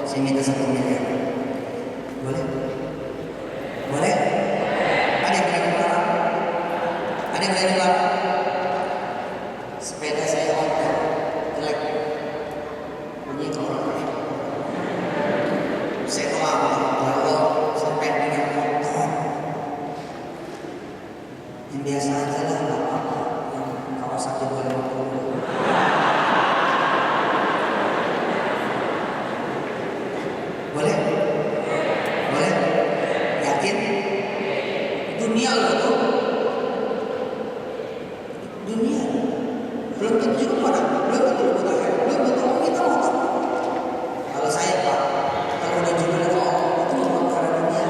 saya minta 1 miliar. Boleh? Boleh? Ada yang berani melarang? Ada yang berani melarang? Sepeda saya order jelek, bunyi ke orang lain. Saya doa, ya Allah, saya pengen yang motor. Yang biasa aja lah, nggak apa-apa. Yang Kawasaki 250. Boleh? Yakin? Dunia lo tuh. Dunia. Belum tentu juga pada. Belum tentu butuh akhirat. Belum tentu orang kita motor. Kalau saya Pak, kalau udah jodoh ke Allah itu bukan karena dunia.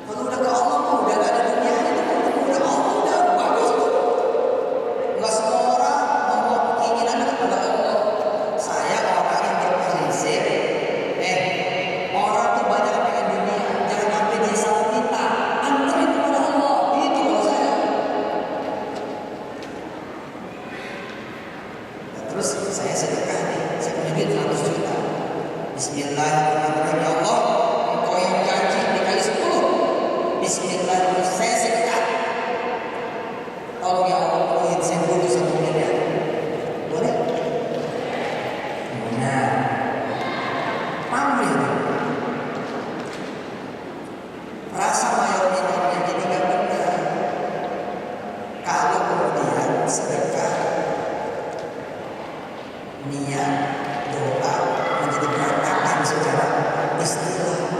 Kalau udah ke Allah mah udah gak ada dunia. Itu udah Allah udah bagus tuh. Nggak semua orang membawa keinginannya kepada Allah. Saya orang yang berprinsip. Orang tuh banyak pengen dunia, jangan sampai dia salah kita. Anterin kepada Allah, itu kalau saya. Nah, terus saya sedekah nih, saya punya duit 100 juta. Bismillahirrahmanirrahim. Ya Allah, Engkau yang janji dikali 10. Bismillahirrahmanirrahim. Saya sedekah. Tolong ya Allah, penuhin saya butuh 1 miliar. Boleh? Nah, pamrih. Rasa mayor minornya jadi nggak benar. Kalau kemudian sedekah, niat, doa menjadi berantakan secara istilah.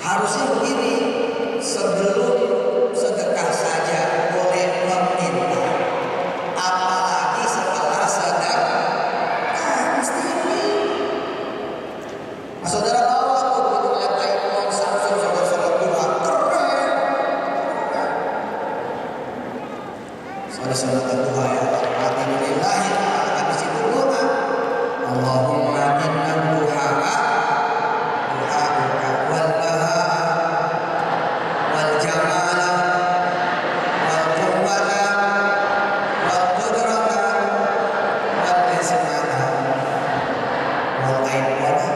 Harusnya begini, sebelum sedekah saja boleh meminta. ada doa ya. Alhamdulillahi habis itu doa. Allahumma inna duha wal baha wal jamala wal quwwata wal qudrata wal ismata wal aibwana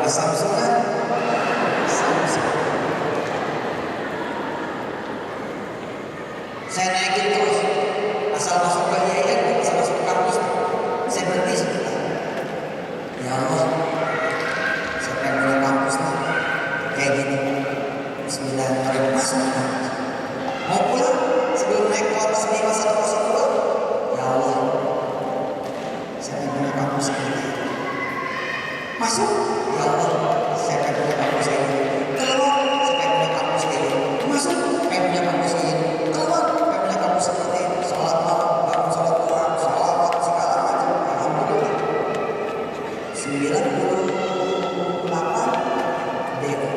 Samsung. Saya naikin terus, asal masuk ke IAIN, asal masuk ke kampus, saya berhenti sebentar. Ya Allah, saya pengen punya kampus nih, kayak gini. Bismillahirrahmanirrahim. Masuk ke kampus. Mau pulang sebelum naik kelas 5102. Ya Allah, saya pengen punya kampus ini. Masuk. Ya Allah, saya pengen punya kampus ini. Keluar, saya pengen punya kampus ini. Masuk, pengen punya kampus ini. Keluar, pengen punya kampus seperti ini. Sholat malam, bangun sholat duha, sholawat segala macam. Alhamdulillah. 98 DO.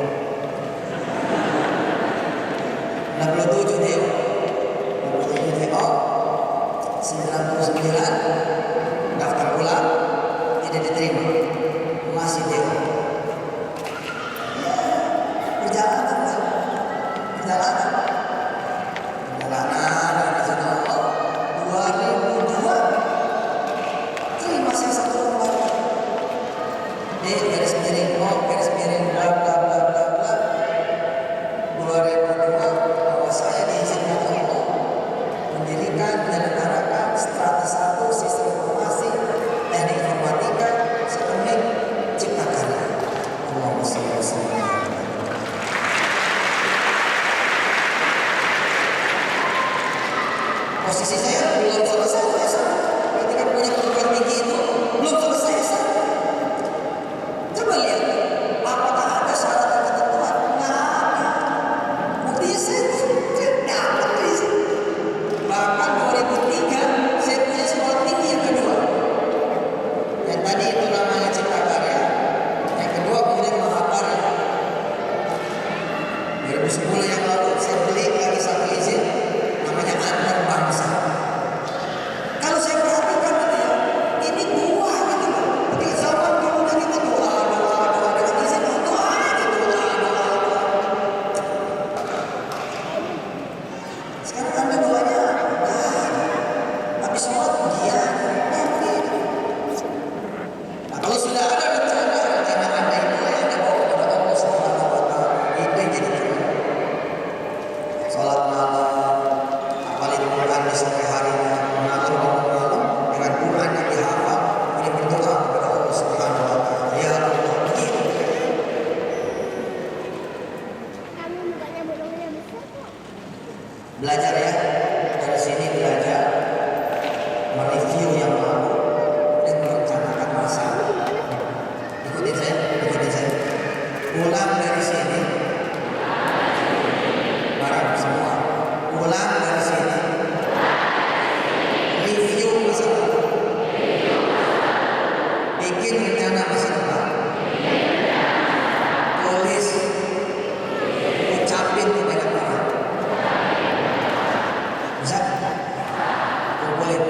67 DO. 67 DO. 99 daftar ulang, tidak diterima. Masih DO. Perjalanan dari sana Allah 2002 terima saya satu lembar garis miring bla bla bla bla bla 2002 bahwa saya diizinkan Allah mendirikan dan menyelenggarakan strata 1 sistem informasi teknik informatika setemik cipta karya. Allahumma shalli wa sallim. Posisi saya belum selesai. Ketika punya perguruan tinggi itu belum selesai. Coba lihat, apakah ada syarat dan ketentuan? Nggak ada. Buktinya saya dapat di sini. Bahkan 2003 saya punya sekolah tinggi yang kedua. Yang tadi itu namanya Cipta Karya. Yang kedua kemudian Mahakarya. 2010 yang lalu saya beli lagi satu izin namanya Antar Bangsa. Kalau saya perhatikan ini dua gitu loh. Ketika zaman dulu dan kita doa dengan izin doa. Sekarang Anda doanya habis sholat dia nah, kalau sudah ada rencana Anda itu Anda bawa kepada Allah Subhanahu wa Ta'ala. Itu yang jadi sholat malam, apalagi Quran di sore harinya, mengatur waktu malam dengan Quran yang dihafal, kemudian berdoa kepada Allah Subhanahu wa Ta'ala. Ya Allah, begitu. Belajar ya, dari sini belajar mereview yang lalu dan merencanakan masa. Ikutin saya. Pulang dari sini, barang semua. Pulang dari sini, review masa lalu, bikin rencana masa depan, tulis, ucapin kepada orang. Bisa? Kumpulin.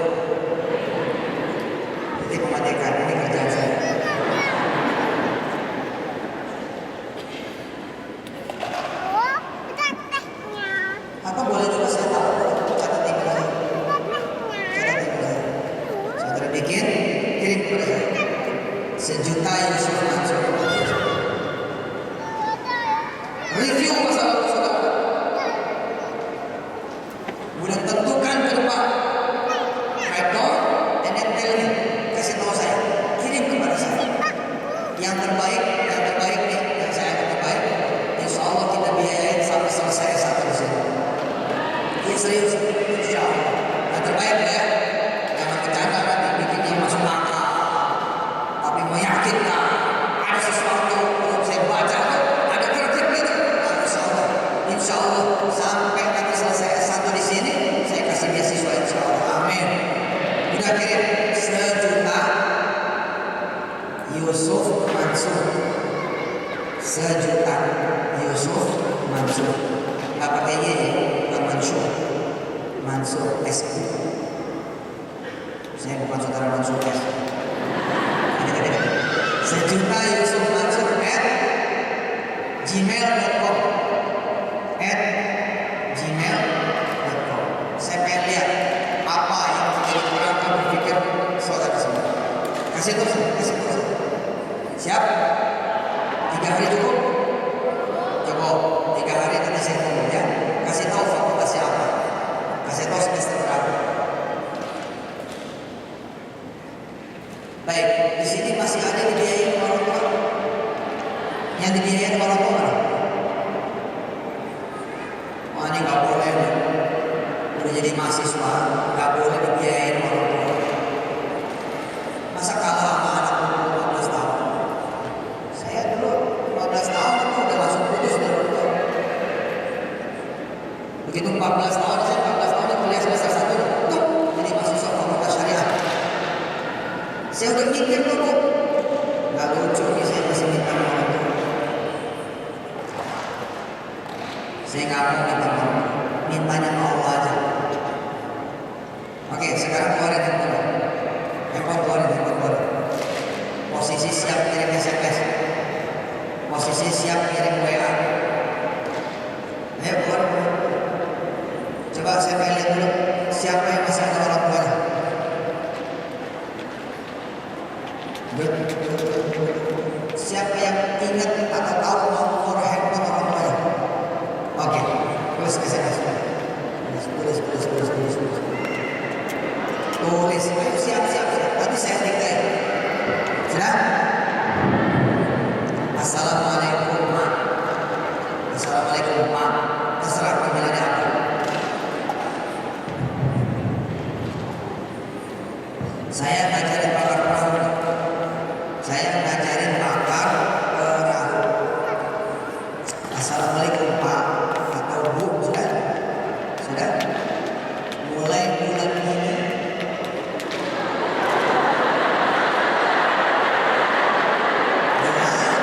Jadi mematikan, ini kerjaan saya. Apa boleh juga saya tahu? Catat email saya. Saudara bikin, kirim kepada saya. 1 juta Yusuf Mansur. Review masa lalu saudara. Kemudian tentukan ke depan. Write down and then tell me. Kasih tahu saya. Kirim kepada saya. Yang terbaik nih, yang saya terbaik. Insya Allah kita biayain sampai selesai satu di sini. Ini serius, insya Allah. Yang terbaik ya. Jangan bercanda nanti bikinnya masuk akal. Tapi meyakinkan ada sesuatu yang saya baca ada kerja gitu. Insya Allah sampai nanti selesai S1 di sini saya kasih beasiswa insya Allah. Amin. Udah kirim 1 juta Yusuf Mansur. 1 juta Yusuf Mansur. Nggak pakai Y, nggak Mansur. Facebook. Saya bukan saudara Mansur ya. Sejuta Yusuf Mansur @gmail.com @gmail.com. Saya pengen lihat apa yang menjadi orang yang berpikir saudara semua. Kasih terus. Siap? 3 hari cukup? Cukup. 3 hari nanti saya tunggu ya. Kasih tahu fakultasnya apa. Kasih tahu semester berapa. Baik, di sini masih ada yang dibiayain orang tua. Yang dibiayain orang tua. Wah, ini nggak boleh nih. Udah jadi mahasiswa, nggak boleh dibiayain orang tua. Masa kalah sama anak umur 15 tahun? Saya dulu 15 tahun itu udah langsung putus dari orang tua. Begitu 14 tahun, saya 14 tahun kuliah semester 1 tuh jadi mahasiswa fakultas syariah. Saya udah mikir tuh, Bu. Nggak lucu nih saya masih minta sama orang tua. Saya nggak mau minta maaf, mintanya sama Allah aja. Oke, sekarang keluarin handphone. Handphone. Posisi siap kirim SMS. Posisi siap kirim WA. Ayo keluar. Coba saya pengen lihat dulu siapa yang masih ada orang tuanya. Siapa yang ingat atau tahu nomor handphone orang tuanya? Oke, tulis SMS. Tulis. Tulis, ayo siap. Nanti saya diktai. Sudah? Assalamualaikum Mak. Assalamualaikum Mak. Terserah panggilannya apa. Saya ngajarin bakar perahu. Assalamualaikum Pak atau Bu, sudah? Mulai bulan ini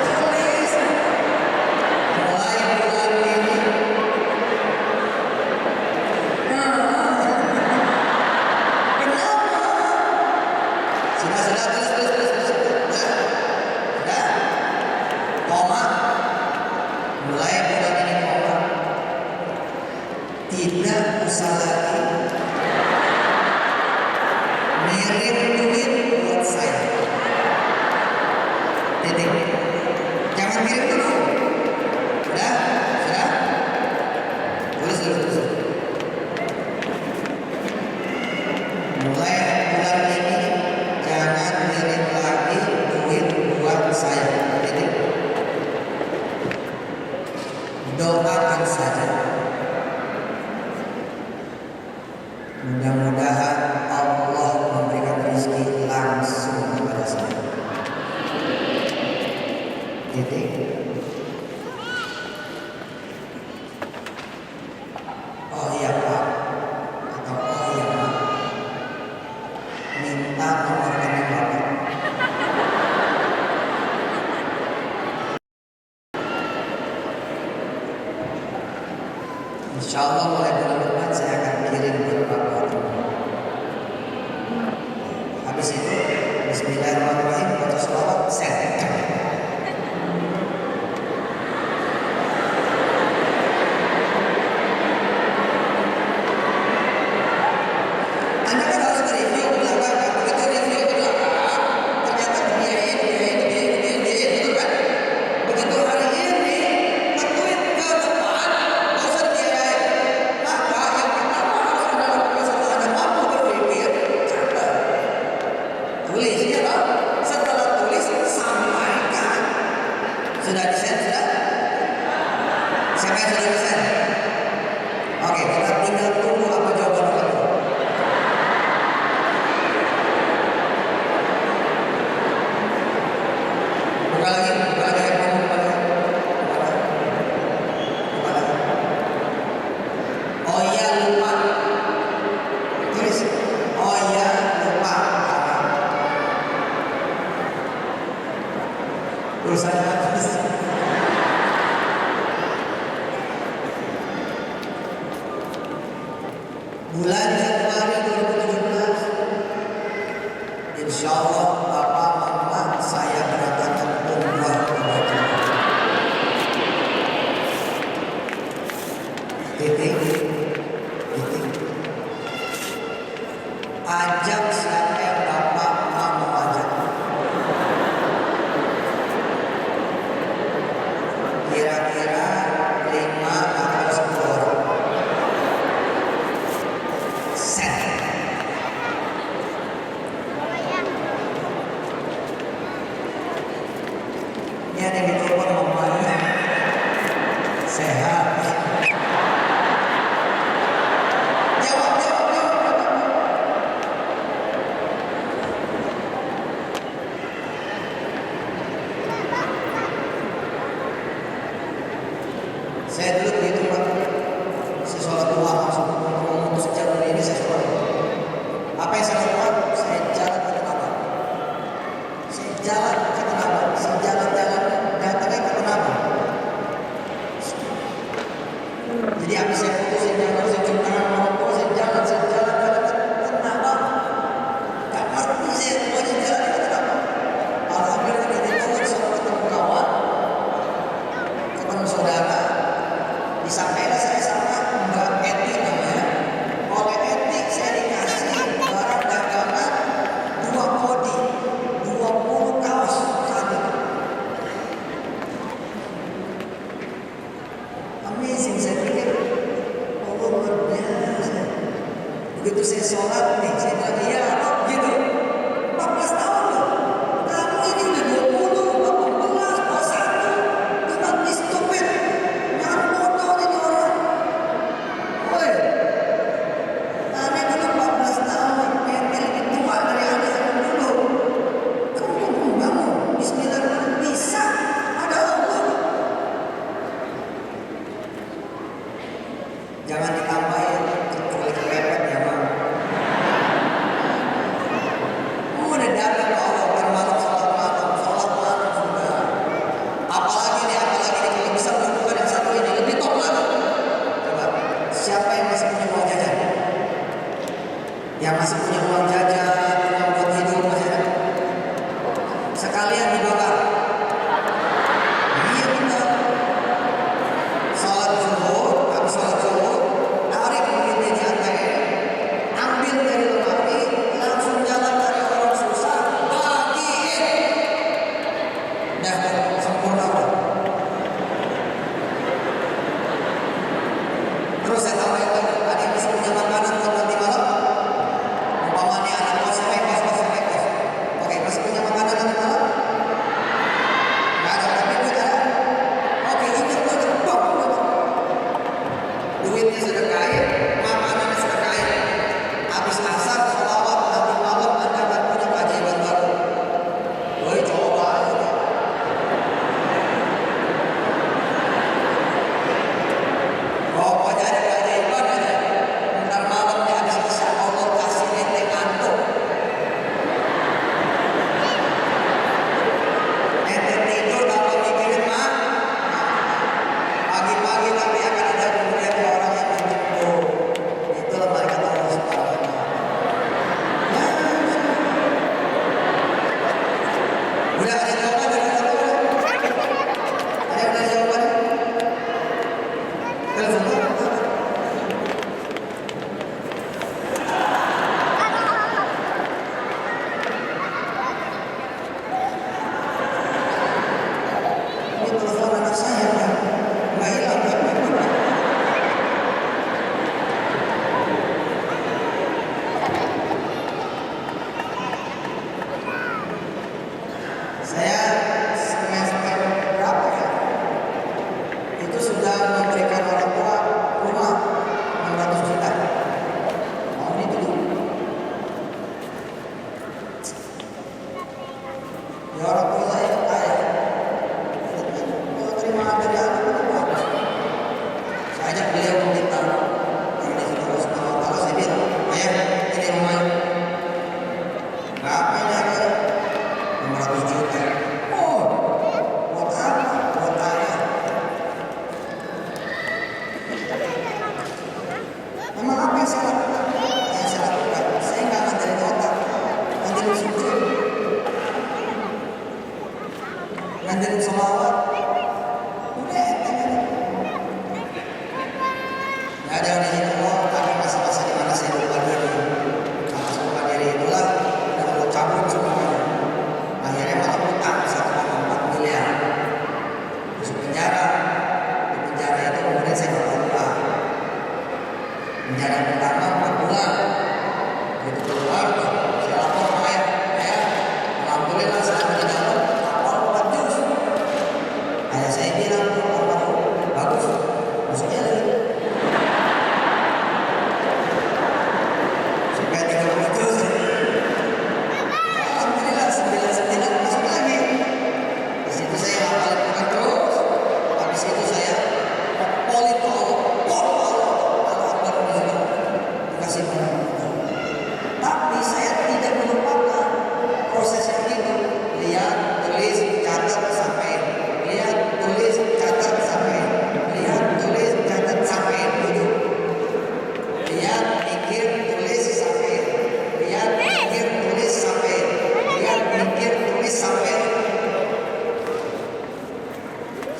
tulis. Mulai bulan ini kenapa? Sudah tulis. Sudah. Koma. Mulai bulan ini koma. Tidak usah lagi ngirim duit buat saya. Titik. Jangan kirim dulu. Sudah? Tulis dulu. Mulai bulan ini jangan kirim lagi duit buat saya. Titik. Doakan saja. Mudah-mudahan Allah memberikan rezeki langsung kepada saya. Titik. Oh iya Pak. Atau oh iya Pak. Minta nomor rekening Bapak. Insya Allah mulai bulan depan saya akan kirim buat Bapak. Habis itu Bismillahirrahmanirrahim, baca sholawat, send. Anda kan harus mereview ke belakang. Begitu review ke belakang, ternyata biaya, betul kan? Begitu hari ini tweet ke depan, nggak usah dibiayain. Maka yang pertama harus Anda lakukan setelah Anda mampu berpikir, catat. Tulis ya Pak. Setelah tulis, sampaikan. Sudah di-send, sudah? Siapa yang sudah di-send? Oke, kita tinggal tunggu apa jawaban orang tua. Buka lagi handphone, buka lagi. Oh iya lupa. Tulis. Oh iya lupa. Tulisannya habis. bulan Januari 2017, insya Allah Bapak Mama saya berangkatkan umrah ke Batu. Titik. Ajak siapa yang Bapak mau ajak. Kira-kira 5 atau 10 orang. Set. Ini ada yang ditelepon mamanya. Sehat. Jawab. Saya dulu begitu Pak. Saya sholat dua langsung memutus jalur ini saya sholat. Apa yang saya lakukan? Saya jalan ke Tanabang. Saya jalan-jalan datangnya ke Tanabang. Jadi habis saya putusin jalur, saya cium tangan orang tua, saya jalan ke Tanabang. Gak ngerti saya pokoknya jalan ke Tanabang. Alhamdulillah dari Bogor saya ketemu kawan, ketemu saudara. Disampaikan saya sama Mbak Eti namanya. Oleh Eti saya dikasih barang dagangan 2 kodi, 20 kaos saat itu. Amazing, saya pikir Allah luar biasa. Begitu saya sholat nih, saya bilang iya Rob gitu. 14 tahun loh. Kamu ini udah 20, 18, 21. Do not be stupid. Jangan bodoh ini orang. Woi, Ane dulu 14 tahun, Ente lebih tua dari Ane zaman dulu. Kamu, bismillah bisa, ada Allah. Jangan ditambahin kecuali kepepet ya Bang. Udah datang ke Allah bermalam sholat malam sudah. Apalagi nih kalau bisa melakukan yang satu ini lebih top lagi. Coba, siapa yang masih punya uang jajan? Yang masih punya uang jajan, uang buat hidup masih ada? Sekalian dibakar. Iya benar. Sholat zuhur, habis sholat zuhur, tarik duitnya di ATM, ambil dari lemari, langsung jalan cari orang susah, bagiin. Dah sempurna udah. Terus saya tambahin lagi, ada yang masih punya makanan buat nanti malam. Umpamanya yang pertama 4 bulan. Begitu keluar, saya lapor ke ayah. Ayah, alhamdulillah selama di dalam kapal 4 juz. Ayah saya bilang, kapal bagus, maksudnya lagi. Supaya 30 juz. Alhamdulillah 99 masuk lagi. Di situ saya hafal Quran terus. Habis itu saya politol, dikasih barang. Tapi saya tidak melupakan proses yang itu. Lihat, tulis, catat, sampai. Lihat, tulis, catat, sampai. Lihat, tulis, catat, sampai. Gitu. Lihat, mikir, tulis, sampai. Lihat, mikir, tulis, sampai. Lihat, mikir, tulis, sampai.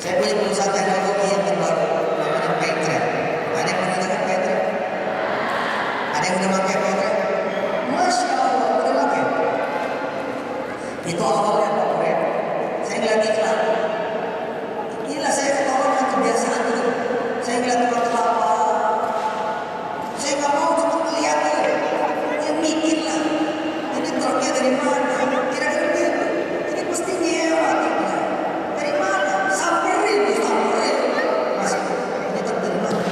Saya punya perusahaan teknologi yang terbaru, namanya Paytrap. Ada yang menggunakan Paytrap? Ada yang udah pakai Paytrap? Masya Allah, udah pakai. Itu awalnya Pak Pren. Saya ngeliat iklan. Gila, saya ketawa dengan kebiasaan itu. Saya ngeliat tukang kelapa. Saya nggak mau cuma melihat aja. Saya mikir lah. Ini truknya dari mana? Kira-kira gitu. Ini pasti nyewa. Dari mana? Samperin. Mas, ini truk dari mana?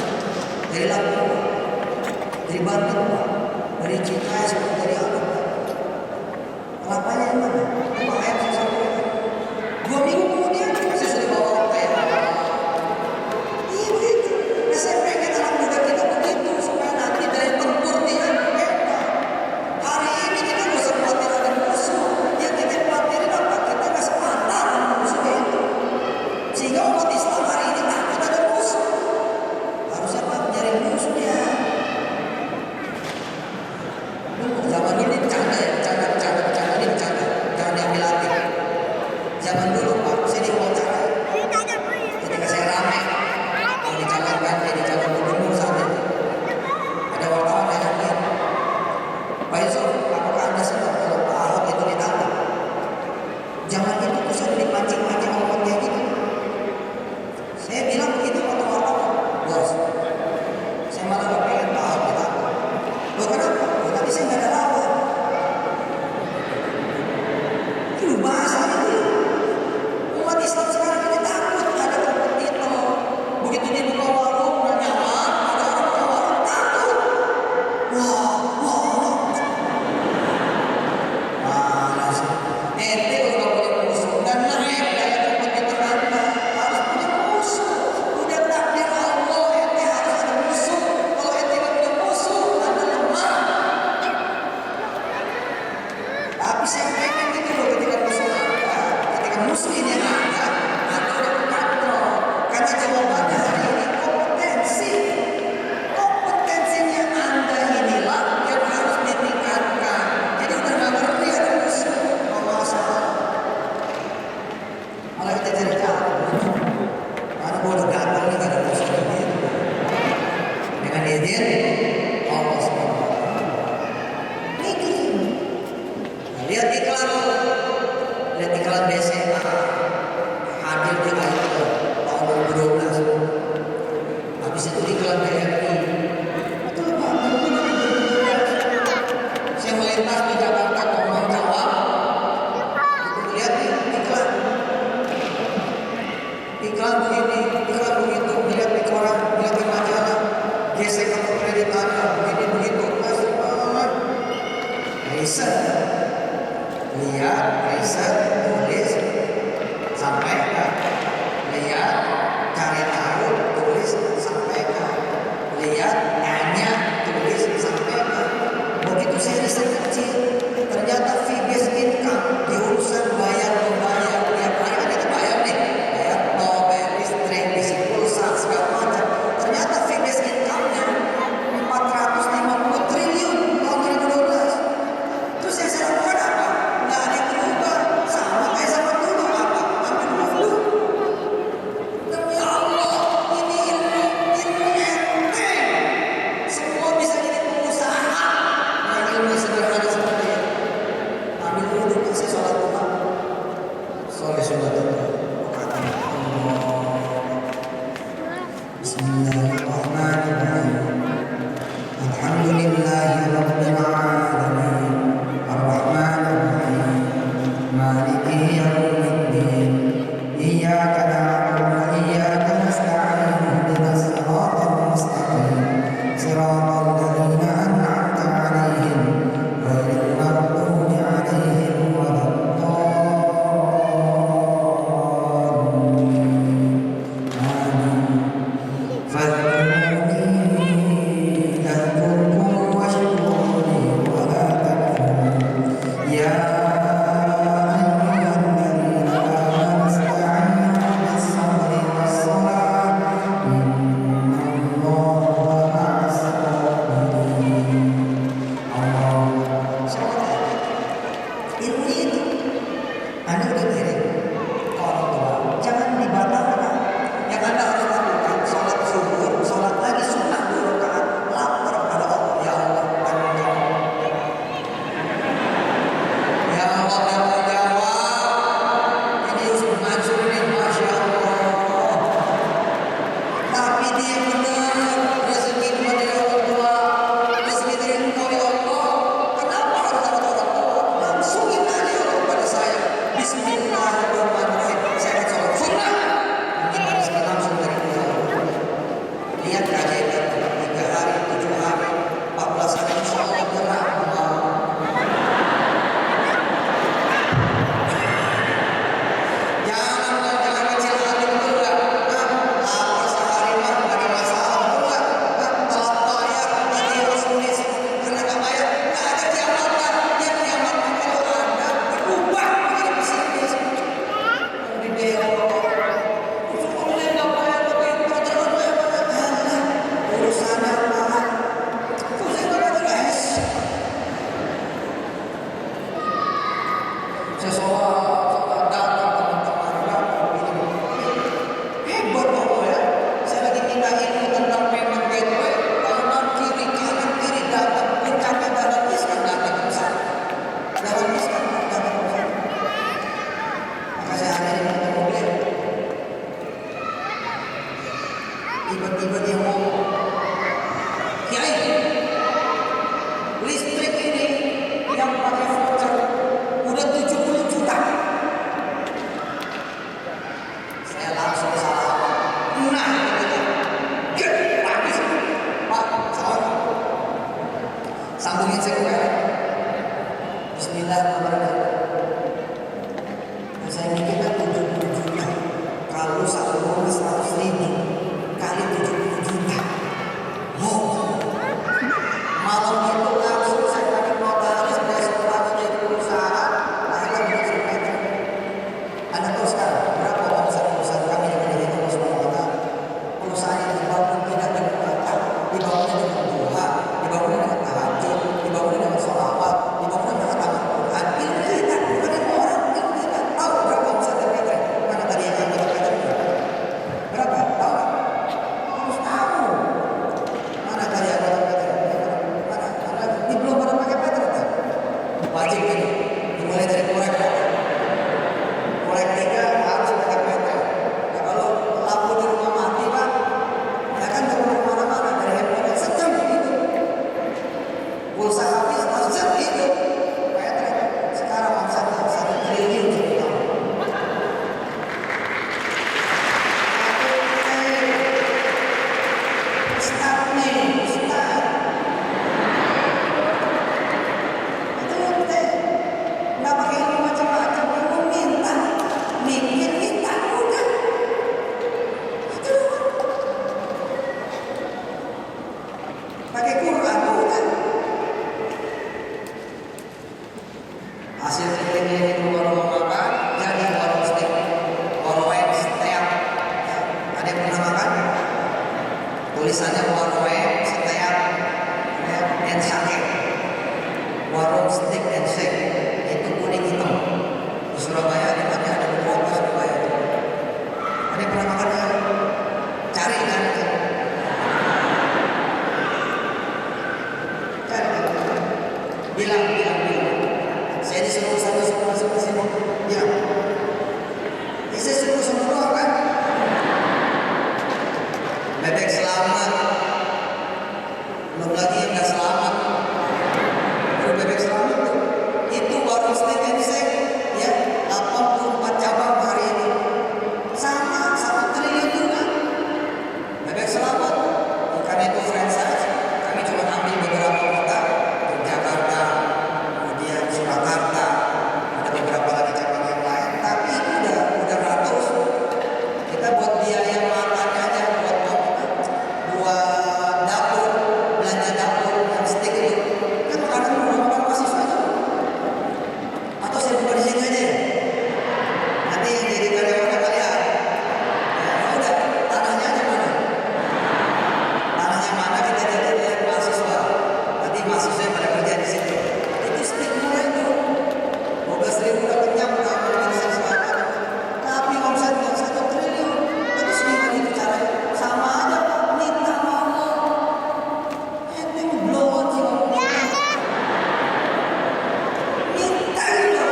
Dari Lampung, dari Banten, dari Cikaes, dari apa? Kelapanya di mana? Rumah ayam saya samperin. 2 minggu kemudian saya sudah bawa kayak iya begitu. Nah, saya pengen anak muda kita begitu supaya nanti dari tempur dia hebat. Hari ini kita nggak usah khawatir ada musuh. Yang kita khawatirin apa? Kita nggak sepadan sama musuh itu. Sehingga umat Islam hari ini takut ada musuh. Harusnya Pak mencari musuhnya. Zaman ini bercanda ya, bercanda. Ini bercanda. Jangan diambil hati. Zaman dulu Pak, saya diwawancara. Ketika saya ramai, yang dicalonkan jadi calon gubernur saat itu. Ada wartawan yang nanya, Pak Yusuf, apakah Anda senang kalau Pak Ahok itu ditangkap? Zaman itu tuh saya dipancing-pancing ngomong kayak gitu. Saya bilang begitu waktu wartawan, bos, saya malah gak pengen Pak Ahok ditangkap. Loh kenapa? Loh, tapi saya gak ada lawan. Tiba-tiba dia ngomong, Kiai, listrik ini yang pakai voucher udah 70 juta. Saya langsung salah. Nah, gitu. Habis. Pak, salah. Sambungin saya. Bismillahirrahmanirrahim. Saya mikirkan 70 juta. Kalau satu rumah 100.000 kali 70 juta. Malam itu langsung saya pakai notaris besok paginya di perusahaan akhirnya beli meter. Anda tahu sekarang berapa omset perusahaan kami yang menjadi itu semua? Perusahaan yang dibangun tidak dengan kata, dibangun dengan doa, dibangun dengan tahajud, dibangun dengan sholawat, dibangun dengan tamat Quran. Ilmu kita bukan ilmu orang, ilmu kita. Tahu berapa omset meter? Mana tadi yang kata berapa? Tahu? Harus tahu. Mana tadi yang kata ini belum pada pakai meter kan? Wajib ini. Dimulai dari korek. Korek 3 harus pakai meter. Nah, kalau lampu di rumah mati Pak, ya kan nggak perlu kemana-mana dari handphone sejam itu. Pulsa habis sejam itu. Meter. Sekarang omsetnya 1 triliun setiap tahun. Start nih, start. Nggak pakai ilmu macam-macam, ilmu minta, mikir minta udah. Itu doang. Pakai Quran udah. Hasil keliling itu warung apa? Jadi warung steak, warung steak. Ya. Ada yang pernah makan? Tulisannya warung steak and sake. Warung steak and shake itu kuning hitam di Surabaya, di mana ada beberapa Surabaya. Ada yang pernah makan ya? Cari kan? Cari. Bilang. Saya disuruh sini. Bilang. Saya suruh semua kan? Bebek selamat. Belum lagi yang nggak selamat. yang pada kerja di situ. Itu speed mulai tuh 12.000 udah kenyang, udah bisa sekarang. Tapi omsetnya 1 triliun. Terus gimana itu caranya? Sama aja Pak, minta Allah. Ente blow sih. Minta gitu.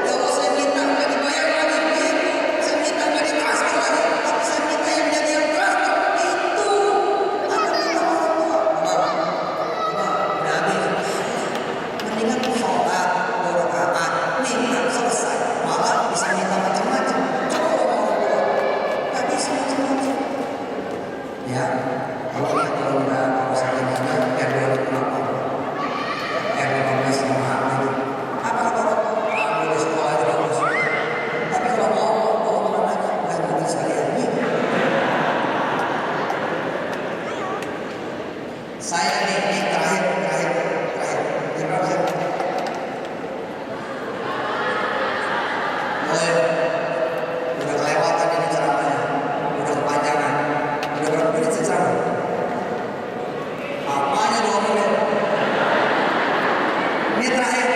Kalau saya minta nggak dibayar lagi, saya minta nggak ditransfer lagi, tapi saya minta yang jadi yang transfer itu. Ada minta orang tua. Coba, udah habis. Mendingan sholat 2 rakaat, minta selesai. Malah bisa minta macam-macam. Coba orang tua, nggak bisa macam-macam. Ya, kalau misalnya ada R2 apa? R15 sama itu. Apa kata orang tua? Boleh sekolah aja bagus. Tapi kalau mau mana aja, nggak mungkin sekalian gitu. Saya nih terakhir. Jam berapa sih? Oh ya, udah kelewatan ini ceramahnya, udah kepanjangan. Udah berapa menit sih ceramah? Apanya 2 menit? Ini terakhir.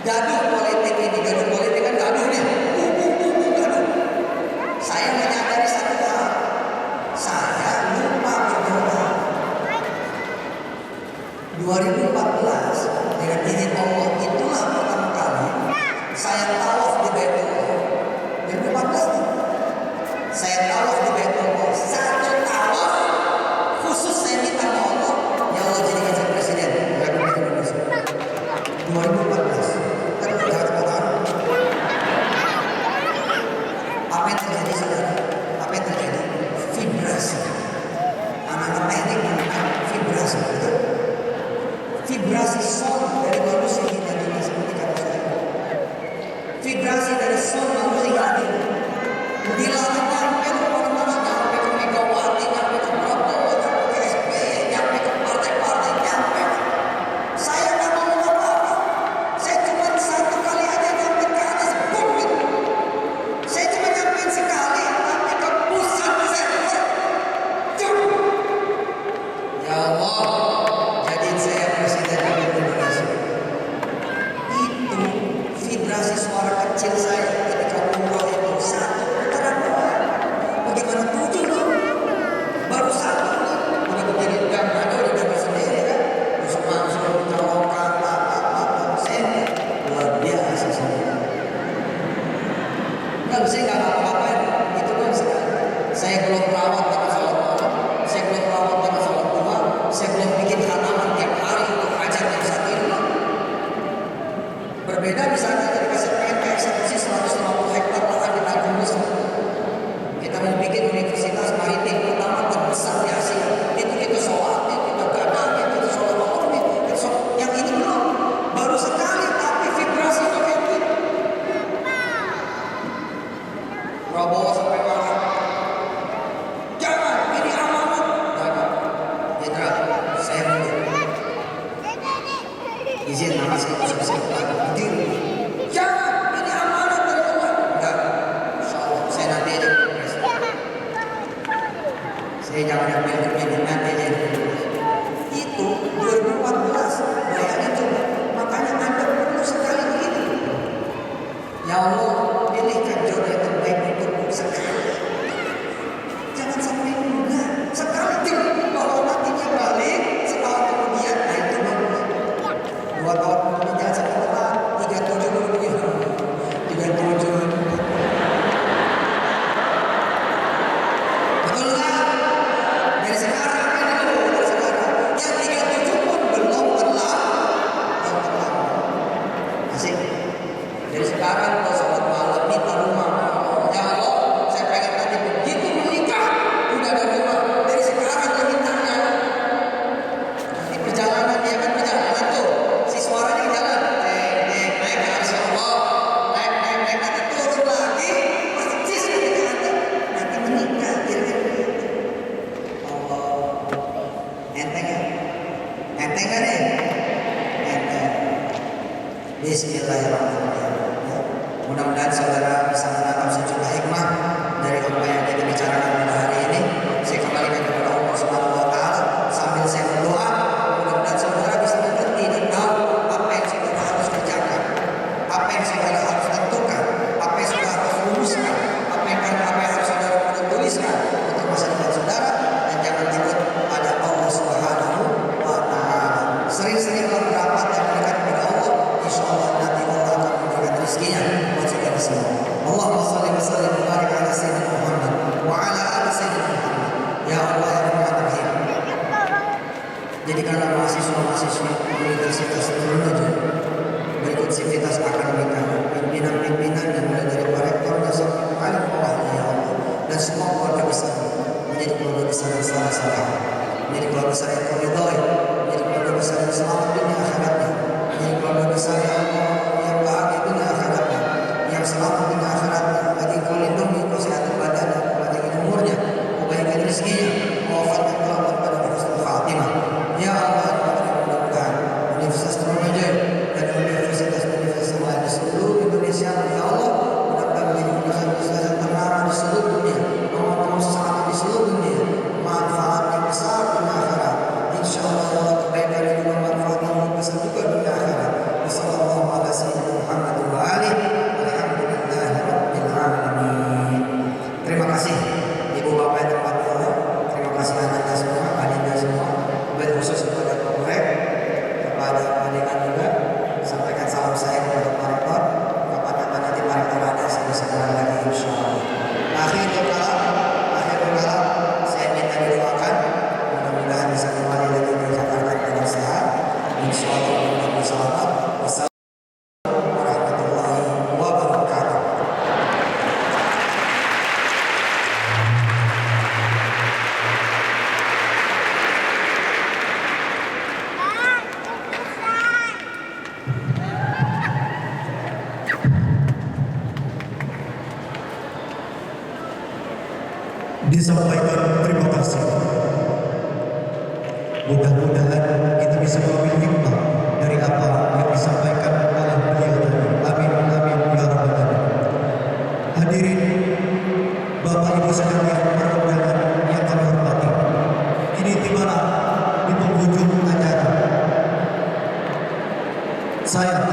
Gaduh politik kan gaduh nih. Gaduh. Saya menyadari satu hal. Saya lupa berdoa. 2014 dengan izin Allah itulah pertama kali saya tawaf di Baitullah. 2014 nih. Saya tawaf di Baitullah. 1 tawaf khusus saya minta sama Allah, ya Allah jadikan saya presiden Republik Indonesia. 2014. Kan udah katakan. Apa yang terjadi saudara? Apa yang terjadi? Vibrasi. Anak-anak teknik menggunakan vibrasi, betul? Vibrasi sound dari manusia hingga dunia seperti kata saya. Vibrasi dari sound manusia hingga dunia. Bila nyampe kemana-mana, nyampe ke Megawati, nyampe ke Prabowo, nyampe ke SBY, nyampe ke partai-partai, nyampe. Saya nggak mau apa-apa. Saya cuma 1 kali aja nyampe ke atas bukit. Saya cuma nyampe sekali, tapi ke pusat server. Jum. Ya Allah, jadiin saya presiden Republik Indonesia. Itu vibrasi suara kecil saya ketika umroh itu 1 putaran doang. Bagaimana 7 dong? Baru 1 nih. Begitu jadi gang ada udah dapat sendiri kan? Terus langsung colokan apa saya luar biasa sendiri. Enggak bisa nggak ngapa-ngapain. Itu kan saya belum rawat karena sholat malam, saya belum rawat karena sholat duha, saya belum bikin halaman tiap hari untuk hajat yang satu ini. Berbeda misalnya ketika saya pengen eksekusi 150 hektar lahan di Tanjung Lesung. Kita mau bikin universitas maritim pertama terbesar di Asia. Itu soal, itu gadang, itu soal ekonomi, yang ini belum. Baru sekali tapi vibrasi itu kayak gitu. Prabowo sampai marah. Jangan, ini amanat. Jangan. Jenderal, saya mundur. Izin nama saya selesai berdiri. Jangan, ini amanat dari Allah. Enggak. Insya Allah, saya nanti aja pilpres. Saya jangan yang pilpres nanti aja pilpres. Itu 2014. Bayangin coba. Makanya Anda perlu sekali begini. Ya Allah, pilihkan jodoh yang terbaik untukmu sekali. Jangan sampai enggak. Sekali jam bahwa nantinya balik setahun kemudian. Nah itu bagus. 2 tahun kemudian jangan sampai telat. 37 dulu begitu. 37. Betul nggak? Dari sekarang kan itu dari sekarang. Yang 37 pun belum telat. Asik. Dari sekarang kalau sholat malam minta rumah. Ya Allah, saya pengen nanti begitu menikah udah ada rumah. Dari sekarang saya mintanya. Nanti perjalanan dia kan perjalanan tuh. Si suaranya jalan. Naik ke arsy Allah. Naik nanti turun lagi. Masih cis nanti menikah. Kira-kira begitu. Allah. Enteng ya? Enteng kan nih? Enteng. Bismillahirrahmanirrahim. Mudah-mudahan saudara bisa menangkap sejumlah hikmah dari apa yang kita bicarakan pada hari ini. Saya kembalikan kepada Allah Subhanahu wa taala sambil saya berdoa. Jadi karena mahasiswa-mahasiswi Universitas Trunojoyo berikut sivitas akademika, pimpinan-pimpinan dan mulai dari Pak Rektor dan sampai paling bawahnya ya Allah, dan semua keluarga besar menjadi keluarga besar yang salah, menjadi keluarga besar yang koridoi, menjadi keluarga besar yang selamat dunia akhiratnya, menjadi keluarga besar yang Allah yang bahagia dunia akhiratnya, yang selamat dunia akhiratnya, lagi kau lindungi, kau sehatkan badannya, kau panjangin umurnya, kau baikkan rezekinya, wafatkan terlambat pada husnul khatimah. Ya Allah, mudah-mudahan Universitas Trunojoyo dan universitas-universitas lain di seluruh Indonesia, ya Allah, mudah-mudahan menjadi universitas yang ternama di seluruh dunia, nomor satu di seluruh dunia, manfaatnya besar dunia akhirat. Insya Allah ya Allah, kebaikan ini manfaatnya besar juga dunia akhirat. Wassallallahu ala sayyidina Muhammad wa alihi walhamdulillahi rabbil alamin. Terima kasih Ibu Bapak yang terhormat ya Allah. Terima kasih anaknya semua, adiknya semua. Baik khusus kepada Pak Murek, kepada adik-adik juga. Sampaikan salam saya kepada Pak Rektor. Kapan-kapan nanti Pak Rektor ada, saya bisa kenal lagi insya Allah. Akhirul kalam, saya minta didoakan. Mudah-mudahan bisa kembali lagi ke Jakarta dengan sehat. Insya Allah dengan selamat. Wassalamualaikum warahmatullahi wabarakatuh. Disampaikan terima kasih. Mudah-mudahan kita bisa mengambil hikmah dari apa yang disampaikan oleh beliau tadi. Amin, amin, ya rabbal alamin. Hadirin Bapak Ibu sekalian perundangan yang kami hormati, ini tibalah di penghujung acara. Saya